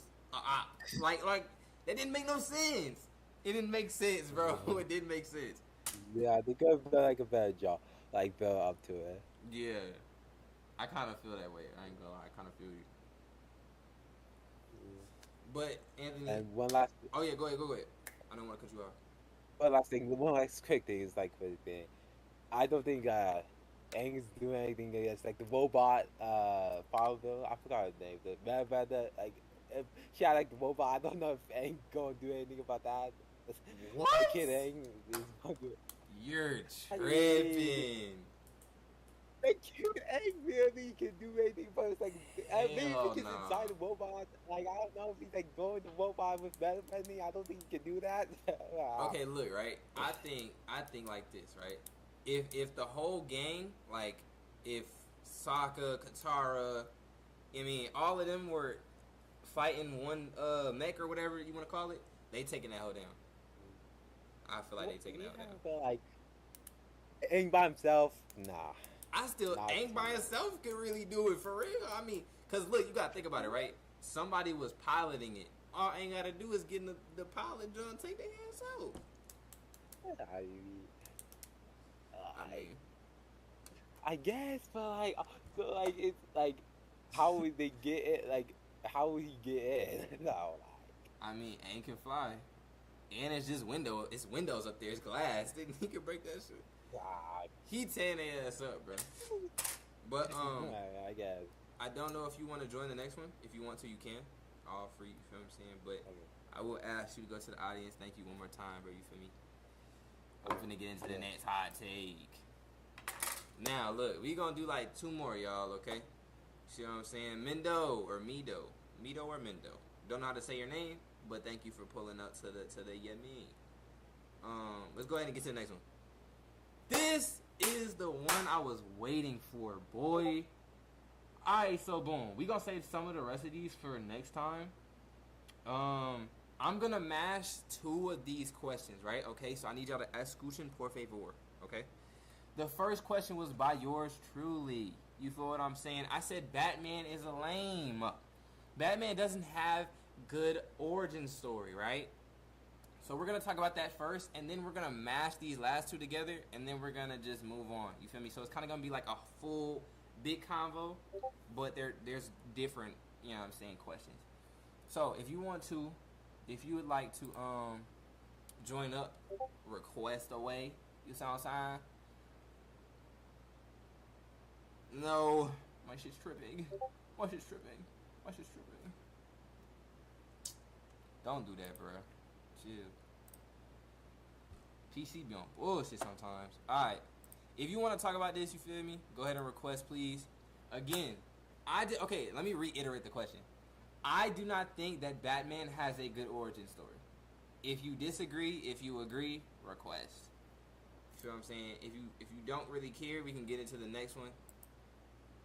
like that didn't make no sense. It didn't make sense, bro. It didn't make sense. Yeah, they could have done like a better job, like build up to it. Yeah, I kind of feel that way. I ain't gonna lie, I kind of feel you. Yeah. But Anthony, And one last, oh yeah, go ahead. I don't want to cut you off. one last thing, one last quick thing is like for the thing. I don't think Aang's doing anything against like the robot father bill. I forgot her name. The man that like if she had like the robot. I don't know if Aang gonna do anything about that. What? The kid Aang is gonna do it. You're I tripping. the cute Aang really can do anything, but it's like maybe Hell if he's nah. inside the robot. Like I don't know if he's like going the robot with manifesting. I don't think he can do that. Okay, look, right. I think like this, right. If the whole gang, like if Sokka, Katara, I mean all of them were fighting one mech or whatever you want to call it, they taking that hoe down. I feel like they taking that hoe down. But like Aang by himself, nah. I still Aang by himself can really do it for real. I mean, cause look, you gotta think about it, right? Somebody was piloting it. All Aang gotta do is get in the pilot done, take their hands out. I guess, but like, so like it's like, how would they get it? Like, how would he get in? No, like. I mean, Aang can fly, and it's just window. It's windows up there. It's glass. He can break that shit. God. He tearing their ass up, bro. But I guess. I don't know if you want to join the next one. If you want to, you can. All free. You feel what I'm saying? But Okay. I will ask you to go to the audience. Thank you one more time, bro. You feel me? I'm finna get into the next hot take. Now, look, we gonna do like 2 more, y'all, okay? See what I'm saying? Mido or Mido. Mido or Mindo. Don't know how to say your name, but thank you for pulling up to the Yemi. Let's go ahead and get to the next one. This is the one I was waiting for, boy. Alright, so boom. We gonna save some of the rest of these for next time. I'm gonna mash 2 of these questions, right? Okay, so I need y'all to escuchen por favor, okay? The first question was by yours truly. You feel what I'm saying? I said Batman is a lame. Batman doesn't have good origin story, right? So we're gonna talk about that first, and then we're gonna mash these last 2 together, and then we're gonna just move on. You feel me? So it's kind of gonna be like a full big convo, but there's different, you know what I'm saying, questions. So if you would like to join up, request away. You sound sign. No, my shit's tripping. My shit's tripping. My shit's tripping. Don't do that, bruh. Chill. PC be on bullshit sometimes. Alright. If you want to talk about this, you feel me? Go ahead and request, please. Again, okay, let me reiterate the question. I do not think that Batman has a good origin story. If you disagree, if you agree, request. You feel what I'm saying? If you don't really care, we can get into the next one.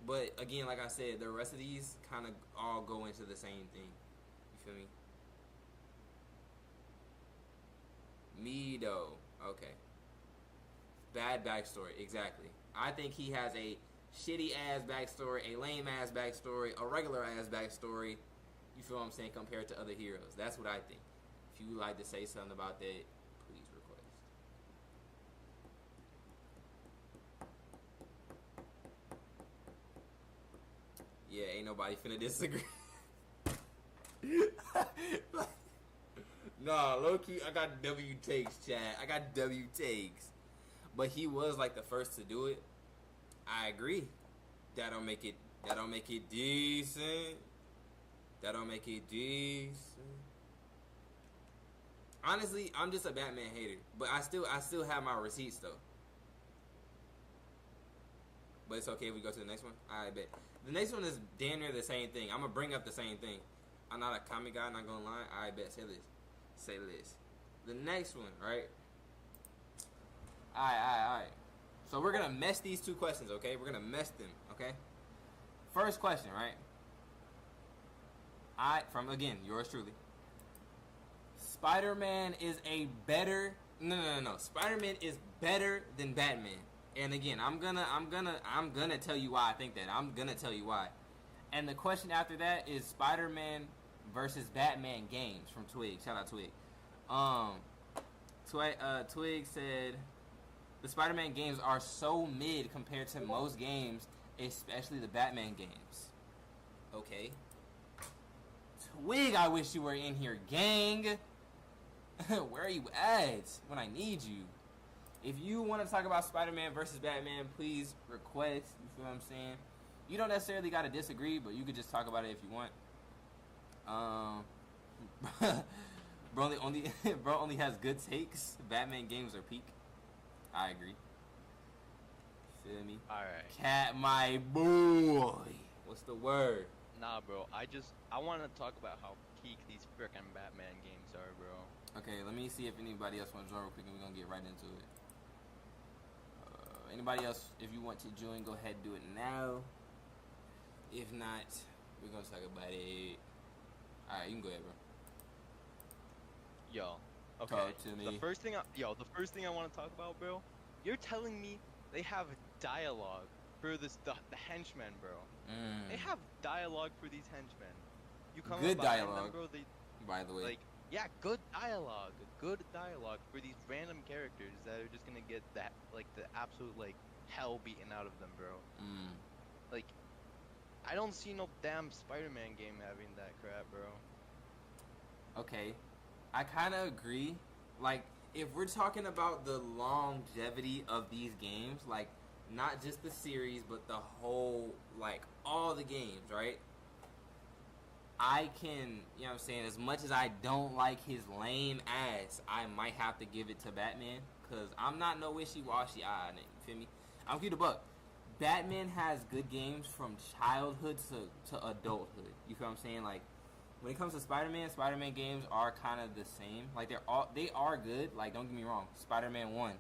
But again, like I said, the rest of these kind of all go into the same thing. You feel me? Mido. Okay. Bad backstory. Exactly. I think he has a shitty ass backstory, a lame ass backstory, a regular ass backstory. You feel what I'm saying? Compared to other heroes. That's what I think. If you would like to say something about that, please request. Yeah, ain't nobody finna disagree. Nah, low key, I got W takes, chat. I got W takes. But he was like the first to do it. I agree. That don't make it decent. That don't make it decent. Honestly, I'm just a Batman hater. But I still have my receipts though. But it's okay if we go to the next one? I bet. The next one is damn near the same thing. I'm gonna bring up the same thing. I'm not a comic guy, not gonna lie. I bet. Say this. The next one, right? Alright. So we're gonna mesh these 2 questions, okay? We're gonna mesh them, okay? First question, right? From again, yours truly. Spider-Man is a better No. Spider-Man is better than Batman. And again, I'm gonna tell you why I think that. I'm gonna tell you why. And the question after that is Spider-Man versus Batman games from Twig. Shout out Twig. Twig said, The Spider-Man games are so mid compared to most games, especially the Batman games. Okay. Twig, I wish you were in here, gang. Where are you at when I need you? If you want to talk about Spider-Man versus Batman, please request. You feel what I'm saying? You don't necessarily got to disagree, but you could just talk about it if you want. Bro only has good takes. Batman games are peak. I agree. Feel me? Alright. Cat, my boy. What's the word? Nah, bro. I want to talk about how peak these frickin' Batman games are, bro. Okay, let me see if anybody else wants to join real quick, and we're gonna get right into it. Anybody else, if you want to join, go ahead and do it now. If not, we're gonna talk about it. Alright, you can go ahead, bro. Yo, okay. Talk to me. The first thing I want to talk about, bro. You're telling me they have dialogue for the henchmen, bro. They have dialogue for these henchmen. You come good up behind dialogue, them, bro, by the way. Like, yeah, good dialogue for these random characters that are just gonna get that, like, the absolute, like, hell beaten out of them, bro. Like, I don't see no damn Spider-Man game having that crap, bro. Okay, I kind of agree. Like, if we're talking about the longevity of these games, like, not just the series, but the whole, like, all the games, right? I can, you know what I'm saying, as much as I don't like his lame ass, I might have to give it to Batman, because I'm not no wishy-washy on it, you feel me? I'm keep the buck. Batman has good games from childhood to adulthood, you feel what I'm saying? Like, when it comes to Spider-Man games are kind of the same. Like, they are good, like, don't get me wrong. Spider-Man 1,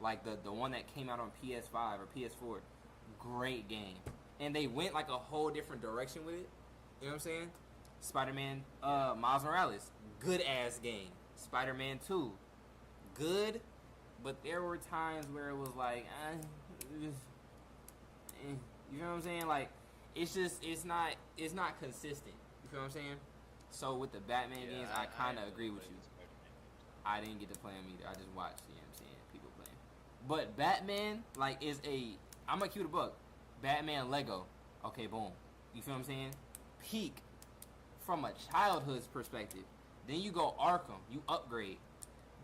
like, the one that came out on PS5 or PS4, great game. And they went, like, a whole different direction with it, you know what I'm saying? Spider-Man, Miles Morales, good-ass game. Spider-Man 2, good, but there were times where it was like, you know what I'm saying? Like, it's not consistent. You feel what I'm saying? So with the Batman games, I kind of agree with you. I didn't get to play them either. I just watched, you know what I'm saying, people playing. But Batman, like, I'm gonna keep the book. Batman Lego. Okay, boom. You feel what I'm saying? Peak from a childhood's perspective. Then you go Arkham. You upgrade.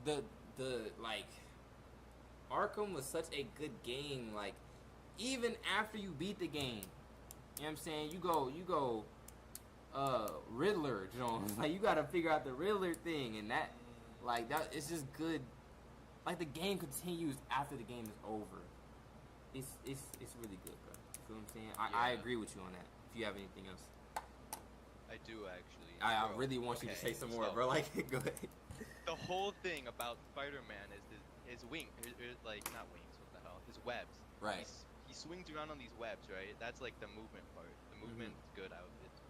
Like, Arkham was such a good game. Like, even after you beat the game, you know what I'm saying? You go Riddler Jones. Like, you gotta figure out the Riddler thing, and that, like, that, it's just good. Like, the game continues after the game is over. It's really good, bro. You feel what I'm saying? I agree with you on that. If you have anything else, I do actually. I really want you to say some more, bro. Like, go ahead. The whole thing about Spider-Man is his wing, like, not wings. What the hell? His webs. Right. He swings around on these webs, right? That's like the movement part. The movement is good.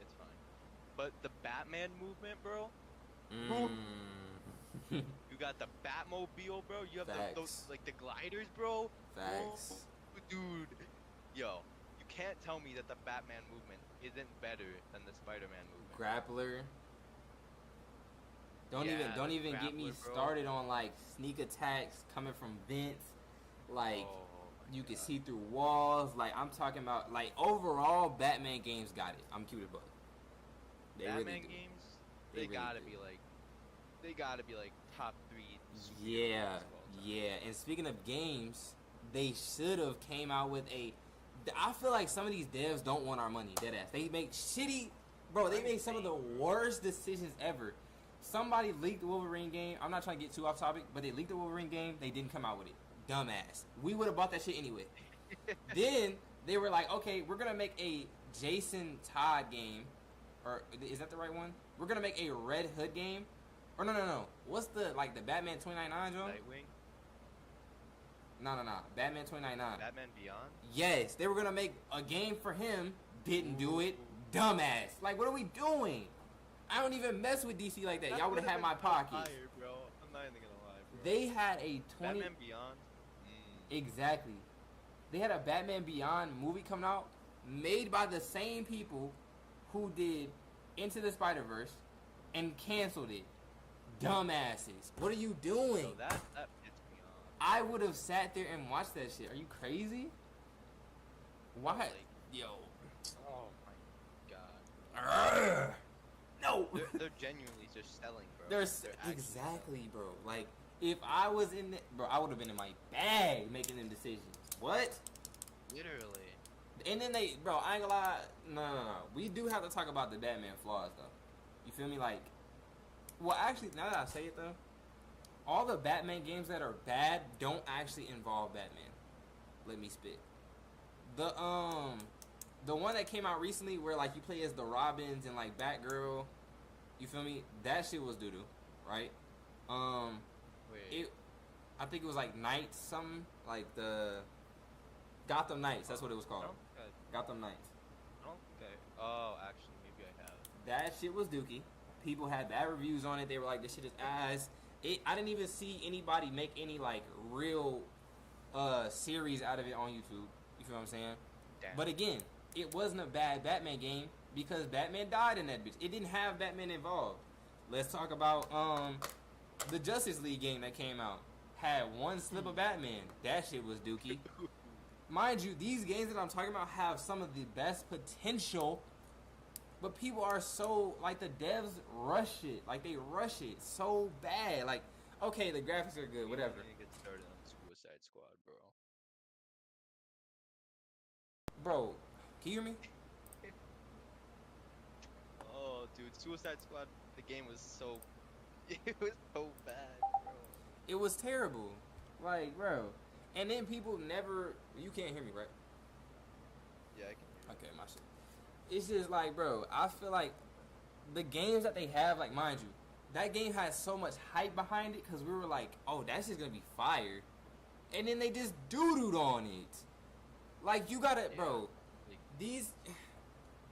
It's fine. But the Batman movement, bro. You got the Batmobile, bro. You have those, like, the gliders, bro. Facts. Oh, dude, yo, you can't tell me that the Batman movement isn't better than the Spider-Man movement. Grappler. Don't even get me started on, like, sneak attacks coming from vents. Like, you can see through walls. Like, I'm talking about, like, overall, Batman games got it. I'm cute about it. Batman games, they gotta be like top 3. Yeah. And speaking of games, they should have came out with I feel like some of these devs don't want our money, deadass. They make shitty, bro. They make some of the worst decisions ever. Somebody leaked the Wolverine game. I'm not trying to get too off topic, but they leaked the Wolverine game. They didn't come out with it. Dumbass. We would have bought that shit anyway. Then they were like, okay, we're gonna make a Jason Todd game, or is that the right one? We're gonna make a Red Hood game, or no. What's the Batman 2099, John? Nightwing. No. Batman 2099. Batman Beyond? Yes, they were gonna make a game for him. Didn't do it. Dumbass. Like, what are we doing? I don't even mess with DC like that. Y'all would have had my pockets. Higher, bro. I'm not even gonna lie, bro. They had a 20. Batman Beyond. Exactly. They had a Batman Beyond movie coming out, made by the same people who did Into the Spider-Verse, and canceled it. Dumbasses. What are you doing? So that pissed me off. I would have sat there and watched that shit. Are you crazy? Why? Like, Yo. Oh my god. No. They're genuinely just selling, bro. They're actually exactly, bro. Like, if I was in the, bro, I would have been in my bag making them decisions. What? Literally. And then they, bro, I ain't gonna lie. No. We do have to talk about the Batman flaws, though. You feel me? Like, well, actually, now that I say it, though, all the Batman games that are bad don't actually involve Batman. Let me spit. The one that came out recently where, like, you play as the Robins and, like, Batgirl, you feel me? That shit was doo-doo, right? Wait. I think it was, like, Knights something, like the Gotham Knights, that's what it was called. Gotham Knights. Oh, actually, maybe I have. That shit was dookie. People had bad reviews on it. They were like, this shit is ass. I didn't even see anybody make any, like, real series out of it on YouTube. You feel what I'm saying? Damn. But again, it wasn't a bad Batman game because Batman died in that bitch. It didn't have Batman involved. Let's talk about the Justice League game that came out. Had one slip of Batman. That shit was dookie. Mind you, these games that I'm talking about have some of the best potential, but people are so, like, the devs rush it. Like, they rush it so bad. Like, okay, the graphics are good, whatever. We need to get started on Suicide Squad, bro. Bro, can you hear me? Oh, dude, Suicide Squad, the game was so... It was so bad, bro. It was terrible. Like, bro. And then people never... You can't hear me, right? Yeah, I can hear you. Okay, my shit. It's just like, bro, I feel like the games that they have, like, mind you, that game has so much hype behind it because we were like, oh, that's just going to be fire. And then they just doo-dooed on it. Like, you gotta, bro, these...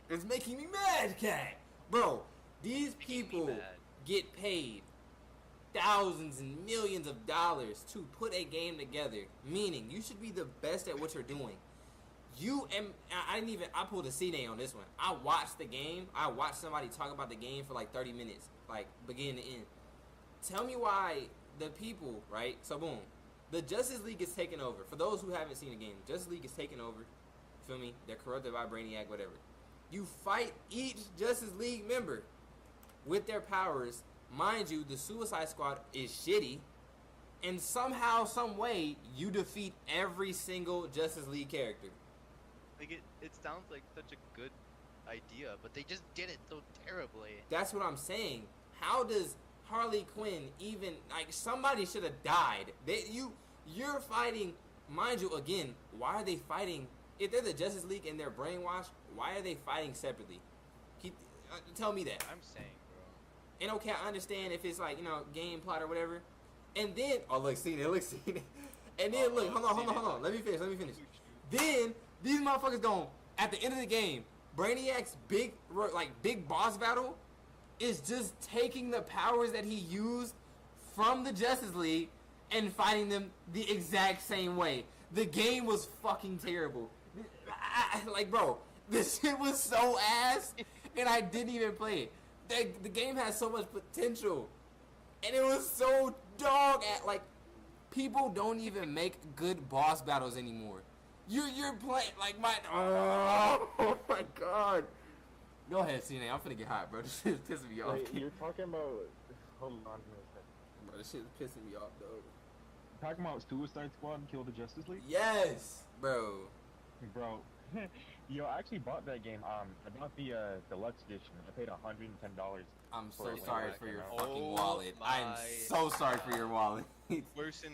It's making me mad, cat. Bro, these people get paid thousands and millions of dollars to put a game together, meaning you should be the best at what you're doing. I pulled a C-Day on this one. I watched the game. I watched somebody talk about the game for like 30 minutes, like beginning to end. Tell me why the people, right? So boom, the Justice League is taken over. For those who haven't seen the game, Justice League is taken over. Feel me? They're corrupted by Brainiac, whatever. You fight each Justice League member with their powers. Mind you, the Suicide Squad is shitty. And somehow, some way, you defeat every single Justice League character. Like, it sounds like such a good idea, but they just did it so terribly. That's what I'm saying. How does Harley Quinn even... Like, somebody should have died. You're fighting... Mind you, again, why are they fighting... If they're the Justice League and they're brainwashed, why are they fighting separately? Tell me that. I'm saying, bro. And okay, I understand if it's like, game plot or whatever. And then... Oh, look, seen it. And then, look, hold on. Let me finish. Then, these motherfuckers going, at the end of the game, Brainiac's big boss battle is just taking the powers that he used from the Justice League and fighting them the exact same way. The game was fucking terrible. Like, bro, this shit was so ass, and I didn't even play it. The game has so much potential, and it was so dog at, like, people don't even make good boss battles anymore. You're playing like oh my god. Go ahead, CNA. I'm finna get hot, bro. This shit is pissing me off. Wait, you're talking about... Hold on a second. Bro, this shit is pissing me off, dog. Talking about Suicide Squad and Kill the Justice League? Yes, bro. Bro, yo, I actually bought that game. I bought the deluxe edition. I paid $110. I'm so for it sorry when it for your came out. fucking wallet. I'm so sorry for your wallet. Worst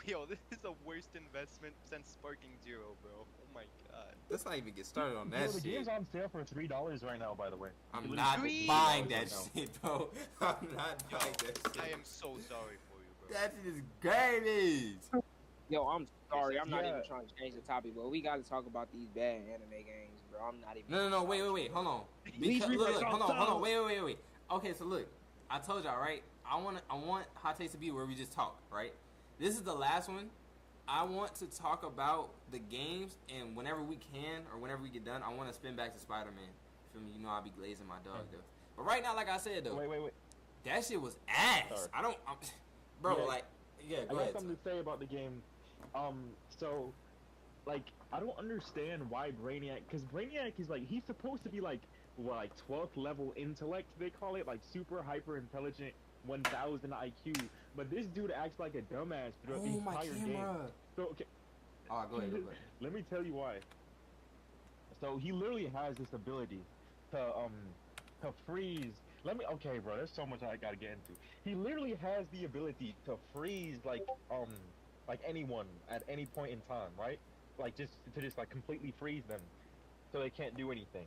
Yo, this is the worst investment since Sparking Zero, bro. Oh my god. Let's not even get started on Yo, that the shit. game's on sale for $3 right now, by the way. I'm not buying that shit, bro. I'm not buying that shit. I am so sorry for you, bro. That shit is garbage. Yo, I'm sorry. I'm not even trying to change the topic, but we got to talk about these bad anime games, bro. I'm not even. No. Wait. Hold on. Because, look. Hold on. Wait. Okay, so look. I told y'all, right? I want Hot Takes to be where we just talk, right? This is the last one. I want to talk about the games, and whenever we can, or whenever we get done, I want to spin back to Spider-Man. Feel me? You know I'll be glazing my dog, though. But right now, like I said, though. Wait. That shit was ass. Sorry. Bro, Yeah. like, Yeah, go I got ahead. something to say about the game. So, like, I don't understand why Brainiac, because Brainiac is like, he's supposed to be like, what, like 12th level intellect, they call it, like super hyper intelligent, 1000 IQ. But this dude acts like a dumbass throughout the entire game. So, okay. Oh, go ahead. Let me tell you why. So he literally has this ability to freeze. Okay, bro. There's so much I gotta get into. He literally has the ability to freeze like anyone at any point in time, right? Like just like completely freeze them, so they can't do anything.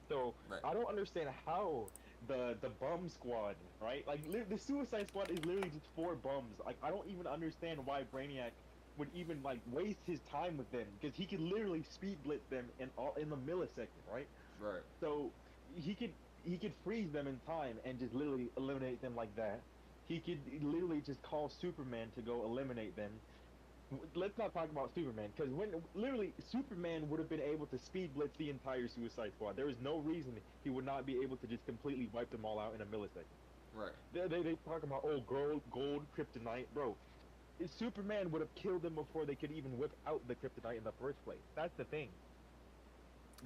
So right. I don't understand how the bum squad, right? Like the Suicide Squad is literally just 4 bums. Like I don't even understand why Brainiac would even like waste his time with them, because he could literally speed blitz them in the millisecond, right? Right. So he could freeze them in time and just literally eliminate them like that. He could literally just call Superman to go eliminate them. Let's not talk about Superman, because when literally Superman would have been able to speed blitz the entire Suicide Squad. There is no reason he would not be able to just completely wipe them all out in a millisecond. Right. They talk about gold kryptonite, bro. Superman would have killed them before they could even whip out the kryptonite in the first place. That's the thing.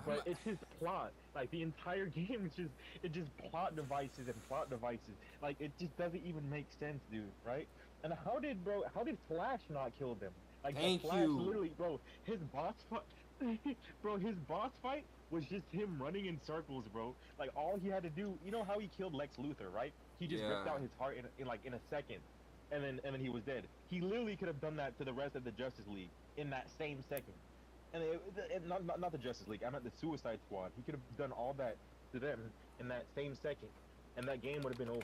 But it's his plot. Like the entire game is just plot devices and plot devices. Like it just doesn't even make sense, dude. Right? And how did Flash not kill them? Like Flash, literally, bro. His boss fight was just him running in circles, bro. Like all he had to do, you know how he killed Lex Luthor, right? He just ripped out his heart in a second. And then he was dead. He literally could have done that to the rest of the Justice League in that same second. And not the Justice League, I meant the Suicide Squad. He could have done all that to them in that same second, and that game would have been over.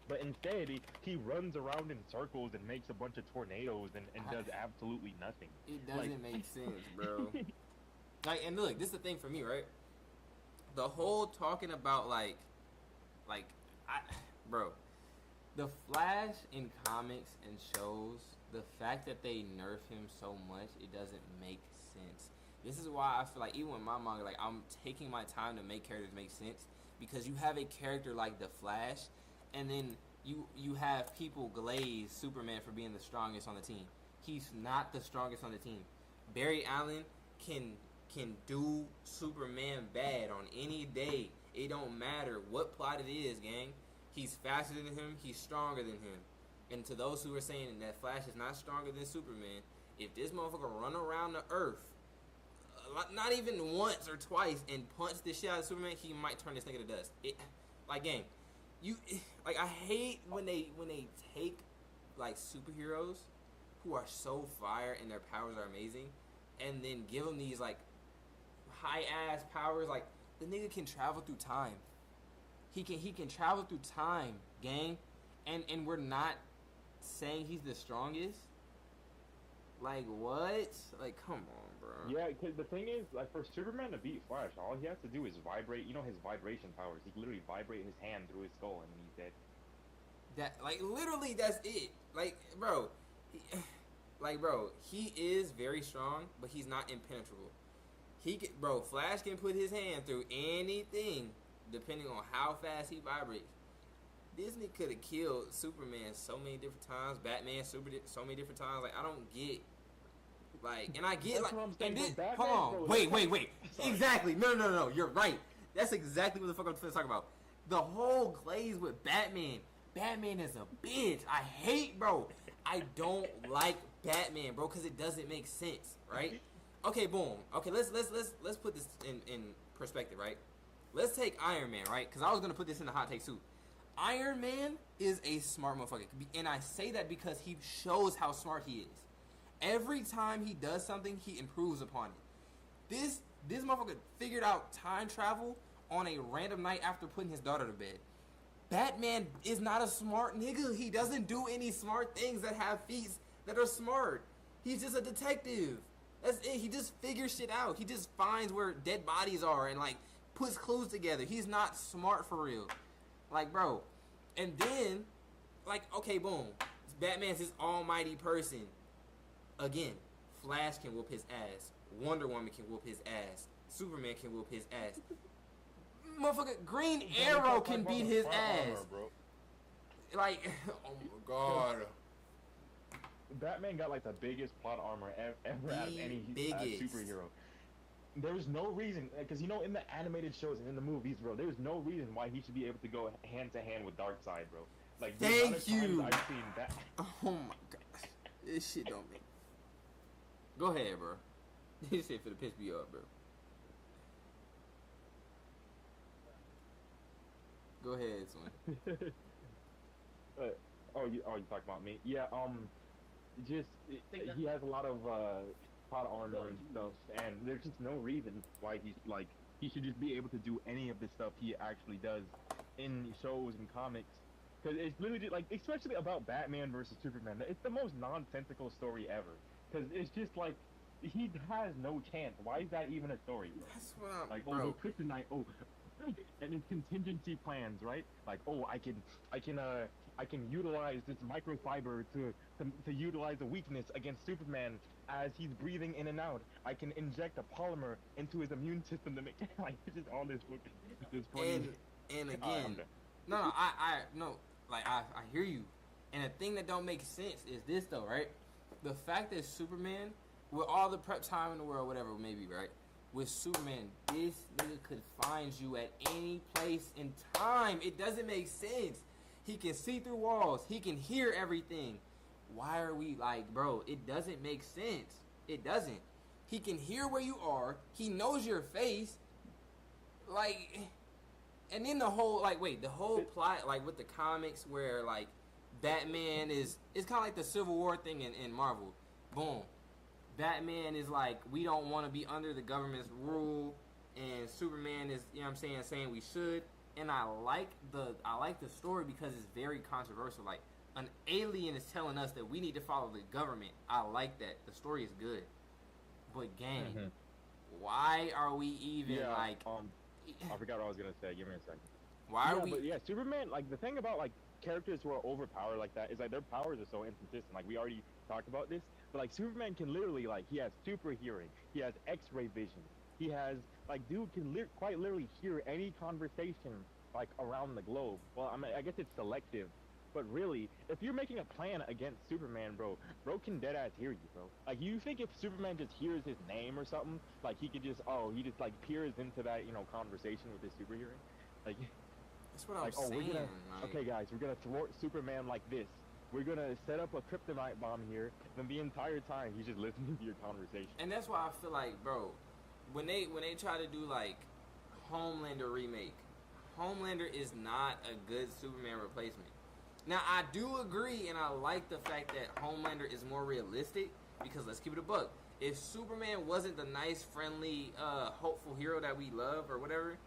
But instead, he runs around in circles and makes a bunch of tornadoes and does absolutely nothing. It doesn't make sense, bro. Like, and look, this is the thing for me, right? The whole talking about bro. The Flash in comics and shows, the fact that they nerf him so much, it doesn't make sense. This is why I feel like even with my manga, like I'm taking my time to make characters make sense, because you have a character like the Flash, and then you have people glaze Superman for being the strongest on the team. He's not the strongest on the team. Barry Allen can do Superman bad on any day. It don't matter what plot it is, gang. He's faster than him. He's stronger than him. And to those who are saying that Flash is not stronger than Superman, if this motherfucker run around the earth, not even once or twice, and punch the shit out of Superman, he might turn this nigga to dust. Gang, I hate when they take like superheroes who are so fire and their powers are amazing, and then give them these like high ass powers. Like the nigga can travel through time. He can travel through time, gang, and we're not saying he's the strongest. Like what? Like come on, bro. Yeah, because the thing is, like for Superman to beat Flash, all he has to do is vibrate. You know his vibration powers. He can literally vibrate his hand through his skull, and he's dead. That like literally that's it. Like bro, he is very strong, but he's not impenetrable. Flash can put his hand through anything. Depending on how fast he vibrates. Disney could have killed Superman so many different times, Batman so many different times. Like I don't get, and I get hold on, wait. Exactly, no. You're right. That's exactly what the fuck I'm talking about. The whole glaze with Batman. Batman is a bitch. I don't like Batman, bro, because it doesn't make sense, right? Okay, boom. Okay, let's put this in perspective, right? Let's take Iron Man, right? Because I was going to put this in the hot take too. Iron Man is a smart motherfucker. And I say that because he shows how smart he is. Every time he does something, he improves upon it. This motherfucker figured out time travel on a random night after putting his daughter to bed. Batman is not a smart nigga. He doesn't do any smart things that have feats that are smart. He's just a detective. That's it. He just figures shit out. He just finds where dead bodies are and puts clues together. He's not smart for real. Bro. And then, okay, boom. Batman's this almighty person. Again, Flash can whoop his ass. Wonder Woman can whoop his ass. Superman can whoop his ass. Motherfucker, Green Arrow can beat his ass. Oh my god. Batman got like the biggest plot armor ever out of any superhero. There's no reason, because you know, in the animated shows and in the movies, bro, there's no reason why he should be able to go hand to hand with Darkseid, bro. Like, thank you. I've seen that. Oh my gosh, this shit don't make. Go ahead, bro. This shit finna piss me off, bro. Go ahead, son. You talking about me? Yeah. He has a lot of plot armor and stuff, and there's just no reason why he should just be able to do any of the stuff he actually does in shows and comics. Because it's literally just, like, especially about Batman versus Superman, it's the most nonsensical story ever. Because it's just like, he has no chance. Why is that even a story, bro? That's what I'm, like, bro. oh, the kryptonite, oh, and it's contingency plans, right? Like, oh, I can utilize this microfiber to utilize a weakness against Superman as he's breathing in and out. I can inject a polymer into his immune system to make like it's just all this funny. And again, I hear you. And the thing that don't make sense is this though, right? The fact that Superman, with all the prep time in the world, whatever it may be, right? With Superman, this nigga could find you at any place in time. It doesn't make sense. He can see through walls. He can hear everything. Why are we like, bro, it doesn't make sense. It doesn't. He can hear where you are. He knows your face. Like, and then the whole plot, like with the comics where like Batman it's kind of like the Civil War thing in Marvel. Boom. Batman is like, we don't want to be under the government's rule, and Superman is, you know what I'm saying we should. And I like the story because it's very controversial. Like, an alien is telling us that we need to follow the government. I like that. The story is good. But gang, why are we even I forgot what I was gonna say. Give me a second. Why are we? But yeah, Superman. Like, the thing about like characters who are overpowered like that is like their powers are so inconsistent. Like, we already talked about this. But like Superman can literally, like, he has super hearing. He has X-ray vision. He has, like, dude can quite literally hear any conversation, like, around the globe. Well, I mean, I guess it's selective. But really, if you're making a plan against Superman, bro can deadass hear you, bro. Like, you think if Superman just hears his name or something, like, he just like, peers into that, you know, conversation with his super hearing? Like, that's what I'm saying. Okay, guys, we're gonna thwart Superman like this. We're gonna set up a kryptonite bomb here, then the entire time he's just listening to your conversation. And that's why I feel like, bro, when they try to do like Homelander remake, Homelander is not a good Superman replacement. Now I do agree, and I like the fact that Homelander is more realistic, because let's keep it a buck. If Superman wasn't the nice, friendly, hopeful hero that we love or whatever,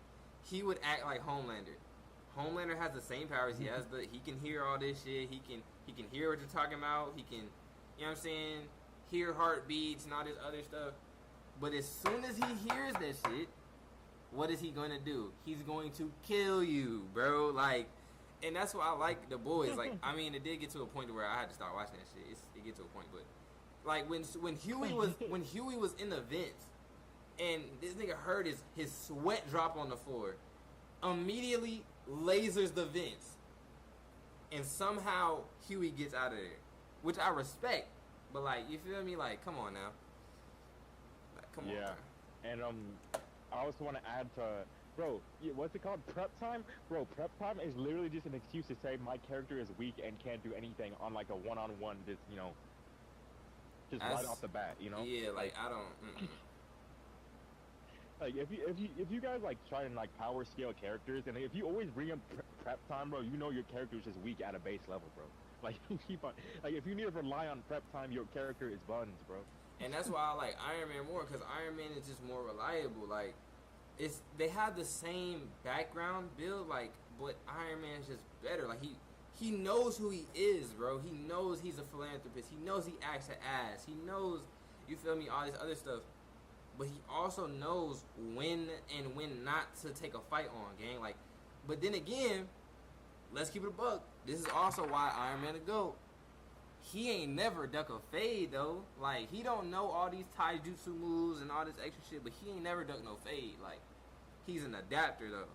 he would act like Homelander. Homelander has the same powers. He can hear all this shit. He can hear what you're talking about. He can, you know what I'm saying, hear heartbeats and all this other stuff. But as soon as he hears that shit, what is he going to do? He's going to kill you, bro. Like, and that's why I like The Boys. Like, I mean, it did get to a point where I had to start watching that shit. It get to a point, but like when Huey was in the vents, and this nigga heard his sweat drop on the floor, immediately lasers the vents, and somehow Huey gets out of there, which I respect. But like, you feel me? Like, come on now. Like, come on. Yeah, and I also want to add to, bro, what's it called? Prep time? Bro, prep time is literally just an excuse to say my character is weak and can't do anything on like a one-on-one, just, you know, right off the bat, you know? Yeah, like I don't. Like, if you guys like try and like power scale characters, and if you always bring up prep time, bro, you know your character is just weak at a base level, bro. Like, keep on, like, if you need to rely on prep time, your character is buns, bro. And that's why I like Iron Man more, because Iron Man is just more reliable. Like, they have the same background build, like, but Iron Man's just better. Like, he knows who he is, bro. He knows he's a philanthropist. He knows he acts an ass. He knows, you feel me, all this other stuff. But he also knows when and when not to take a fight on, gang. Like, but then again, let's keep it a buck. This is also why Iron Man the GOAT. He ain't never duck a fade, though. Like, he don't know all these taijutsu moves and all this extra shit, but he ain't never duck no fade. Like, he's an adapter, though.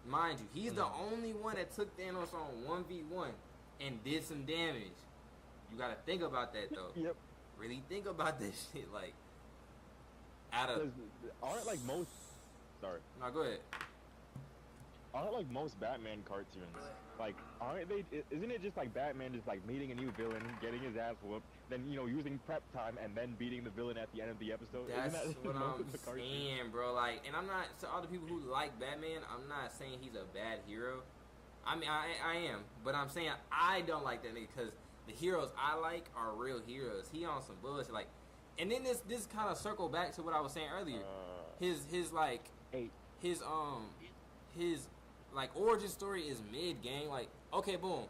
Mind you, he's the only one that took Thanos on 1v1 and did some damage. You gotta think about that though. Yep. Really think about this shit. Like, out of aren't like most. Sorry. No, go ahead. Aren't like most Batman cartoons, like, aren't they? Isn't it just like Batman just like meeting a new villain, getting his ass whooped, then using prep time, and then beating the villain at the end of the episode? That's Isn't that what I'm cartoons? saying, bro. Like, and I'm not, to all the people who like Batman, I'm not saying he's a bad hero. I mean, I am, but I'm saying I don't like that nigga because the heroes I like are real heroes. He on some bullshit, like, and then this kind of circle back to what I was saying earlier. His like his like origin story is mid gang. Like, okay, boom.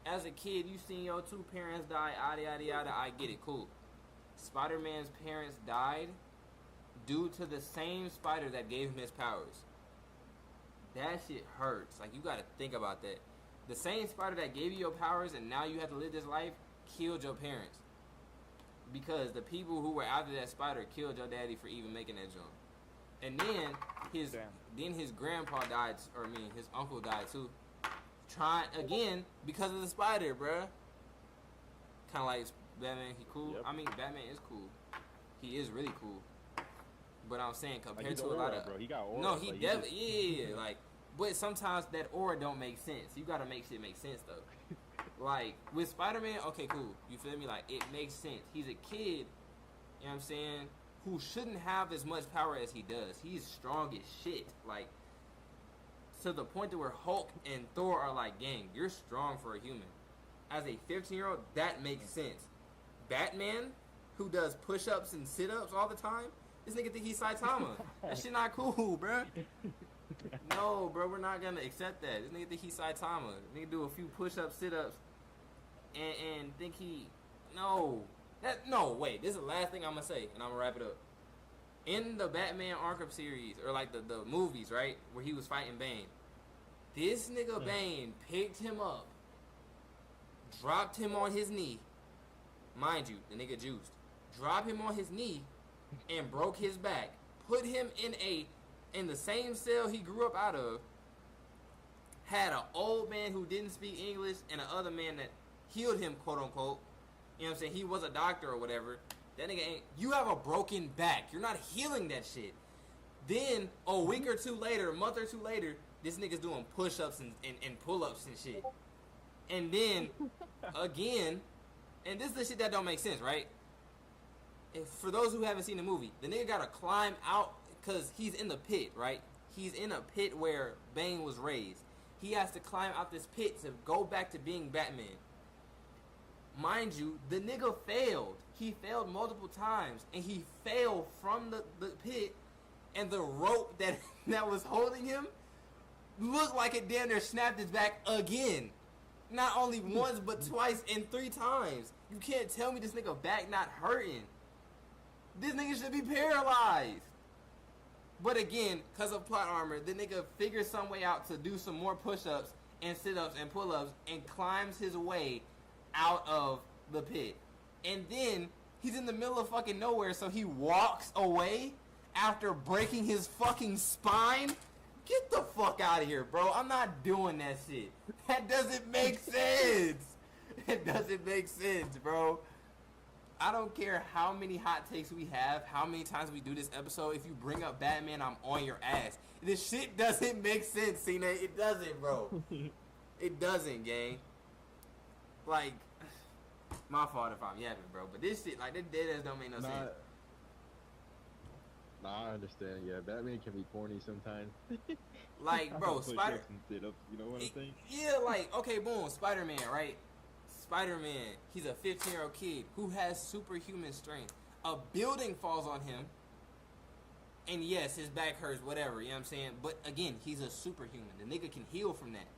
As a kid, you seen your two parents die, yada yada yada. I get it, cool. Spider-Man's parents died due to the same spider that gave him his powers. That shit hurts. Like, you gotta think about that. The same spider that gave you your powers and now you have to live this life killed your parents. Because the people who were after that spider killed your daddy for even making that jump. And then his grandpa died, or I mean his uncle died too. Trying again because of the spider, bruh. Kinda like Batman, he cool. Yep. I mean, Batman is cool. He is really cool. But I'm saying compared to a lot of, bro. He got aura. No, he like, definitely like. But sometimes that aura don't make sense. You gotta make shit make sense though. Like with Spider-Man, okay, cool. You feel me? Like it makes sense. He's a kid. You know what I'm saying? Who shouldn't have as much power as he does. He's strong as shit. Like to the point that where Hulk and Thor are like, gang, you're strong for a human. As a 15-year-old, that makes sense. Batman, who does push-ups and sit-ups all the time, this nigga think he's Saitama. That shit not cool, bruh. No, bro, we're not gonna accept that. This nigga think he's Saitama. This nigga do a few push-ups, sit-ups, and think he... No. Wait, this is the last thing I'm gonna say, and I'm gonna wrap it up. In the Batman Arkham series, or like the movies, right, where he was fighting Bane, this nigga Bane picked him up, dropped him on his knee, mind you, the nigga juiced, dropped him on his knee, and broke his back, put him in the same cell he grew up out of, had an old man who didn't speak English, and another man that healed him, quote unquote. You know what I'm saying? He was a doctor or whatever. That nigga ain't... You have a broken back. You're not healing that shit. Then, a week or two later, a month or two later, this nigga's doing push-ups and pull-ups and shit. And then, again, and this is the shit that don't make sense, right? And for those who haven't seen the movie, the nigga gotta climb out, because he's in the pit, right? He's in a pit where Bane was raised. He has to climb out this pit to go back to being Batman. Mind you, the nigga failed. He failed multiple times, and he fell from the pit, and the rope that was holding him looked like it damn near snapped his back again. Not only once, but twice and 3 times. You can't tell me this nigga back not hurting. This nigga should be paralyzed. But again, because of plot armor, the nigga figures some way out to do some more push-ups and sit-ups and pull-ups and climbs his way out of the pit. And then he's in the middle of fucking nowhere, so he walks away after breaking his fucking spine. Get the fuck out of here, bro. I'm not doing that shit. That doesn't make sense. It doesn't make sense, bro. I don't care how many hot takes we have, how many times we do this episode. If you bring up Batman, I'm on your ass. This shit doesn't make sense, Cena. It doesn't, bro. It doesn't, gang. Like, my fault if I'm yapping, bro. But this shit, like, this dead ass don't make no sense. Nah, I understand. Yeah, Batman can be corny sometimes. Like, bro, Spider... You know what I'm saying? Yeah, like, okay, boom, Spider-Man, right? Spider-Man, he's a 15-year-old kid who has superhuman strength. A building falls on him, and yes, his back hurts, whatever, you know what I'm saying? But again, he's a superhuman. The nigga can heal from that.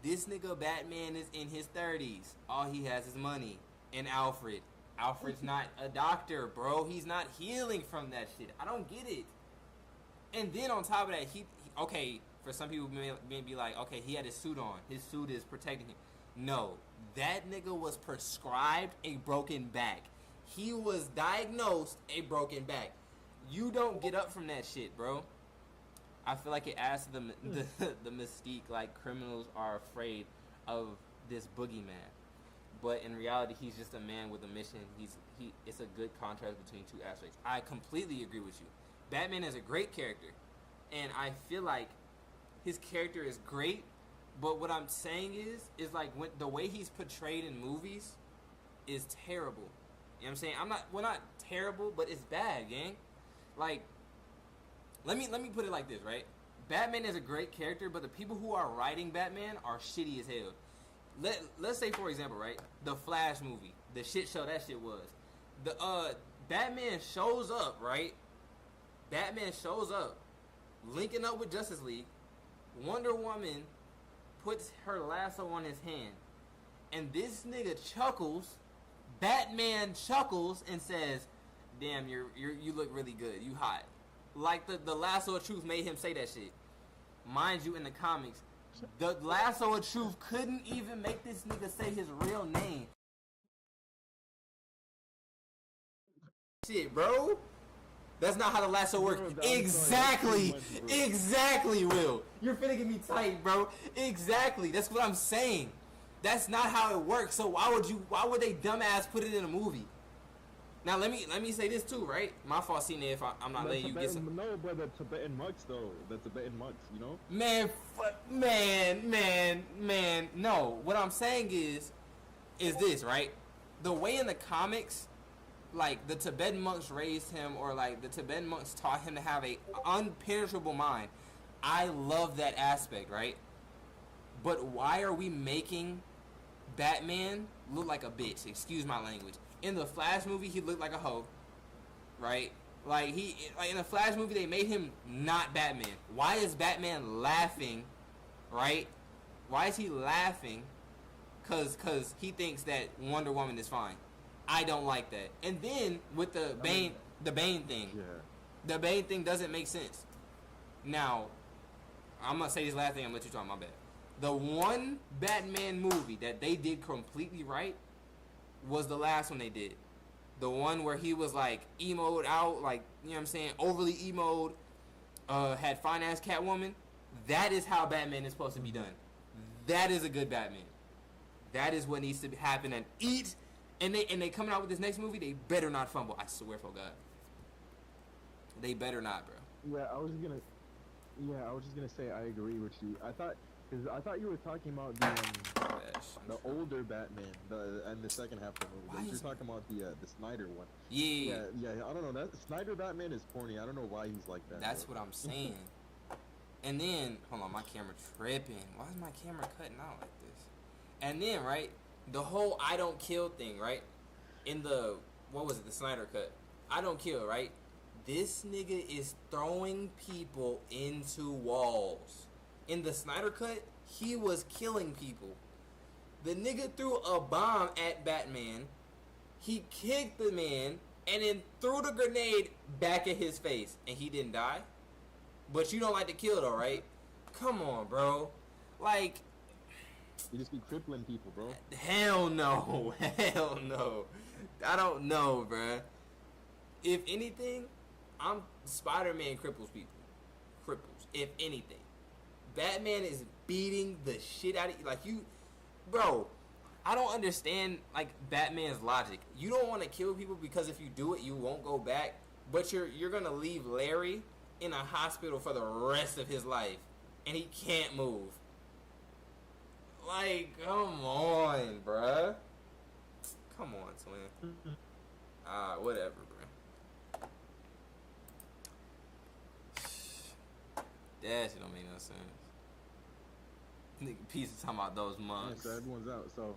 This nigga Batman is in his 30s. All he has is money. And Alfred. Alfred's not a doctor, bro. He's not healing from that shit. I don't get it. And then on top of that, he okay, for some people may be like, okay, he had his suit on. His suit is protecting him. No, that nigga was prescribed a broken back. He was diagnosed a broken back. You don't get up from that shit, bro. I feel like it adds to the mystique, like criminals are afraid of this boogeyman. but in reality, he's just a man with a mission. It's a good contrast between two aspects. I completely agree with you. Batman is a great character, and I feel like his character is great. But what I'm saying is like when the way he's portrayed in movies is terrible. You know what I'm saying? We're not terrible, but it's bad, gang. Like, let me put it like this, right? Batman is a great character, but the people who are writing Batman are shitty as hell. Let's say, for example, right? The Flash movie, the shit show that shit was. The Batman shows up, right? Batman shows up, linking up with Justice League. Wonder Woman puts her lasso on his hand, and this nigga chuckles. Batman chuckles and says, "Damn, you look really good. You hot." Like the lasso of truth made him say that shit. Mind you, in the comics, the lasso of truth couldn't even make this nigga say his real name. Shit, bro. That's not how the lasso works. Exactly. Exactly, Will. You're finna get me tight, bro. Exactly. That's what I'm saying. That's not how it works. So why would they dumbass put it in a movie? Now let me say this too, right? My fault, Cena, if I'm not letting you get some. No, but the Tibetan monks though. The Tibetan monks, you know. Man. No, what I'm saying is this, right? The way in the comics, like the Tibetan monks raised him, or like the Tibetan monks taught him to have a unpenetrable mind. I love that aspect, right? But why are we making Batman look like a bitch? Excuse my language. In the Flash movie, he looked like a hoe, right? Like in the Flash movie, they made him not Batman. Why is Batman laughing, right? Why is he laughing? Cause he thinks that Wonder Woman is fine. I don't like that. And then with the Bane thing, the Bane thing doesn't make sense. Now, I'm gonna say this last thing. I'm gonna let you talk. My bad. The one Batman movie that they did completely right was the last one they did. The one where he was like emoed out, like, you know what I'm saying, overly emoed, had fine ass Catwoman. That is how Batman is supposed to be done. That is a good Batman. That is what needs to happen. And they coming out with this next movie, they better not fumble. I swear for God. They better not, bro. Yeah, I was just gonna say I agree with you. I thought you were talking about the older Batman, and the second half of the movie. You're talking about the Snyder one. Yeah. I don't know. That Snyder Batman is corny. I don't know why he's like that. That's what I'm saying. And then, hold on, my camera tripping. Why is my camera cutting out like this? And then, right, the whole I don't kill thing, right? In the the Snyder cut? I don't kill, right? This nigga is throwing people into walls. In the Snyder cut, he was killing people. The nigga threw a bomb at Batman. He kicked the man and then threw the grenade back at his face. And he didn't die? But you don't like to kill though, right? Come on, bro. Like, you just be crippling people, bro. Hell no. Hell no. I don't know, bruh. If anything, Spider-Man cripples people. Cripples, if anything. Batman is beating the shit out of you. Like, bro, I don't understand, like, Batman's logic. You don't want to kill people because if you do it, you won't go back. But you're going to leave Larry in a hospital for the rest of his life. And he can't move. Like, come on, bruh. Come on, twin. Whatever, bruh. That shit don't make no sense. Nigga, pieces talking about those monks. Yeah, so everyone's out, so.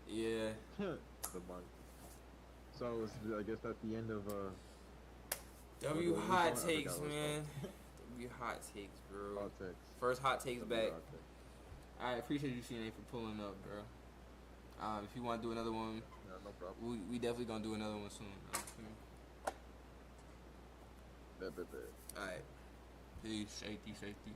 Yeah. The monk. So, I guess that's the end of, W hot takes, man. W hot takes, bro. Hot takes. First hot takes back. Hot takes. I appreciate you, CNA, for pulling up, bro. If you want to do another one, yeah, no problem. We definitely gonna do another one soon. Bet. Alright. Peace, safety.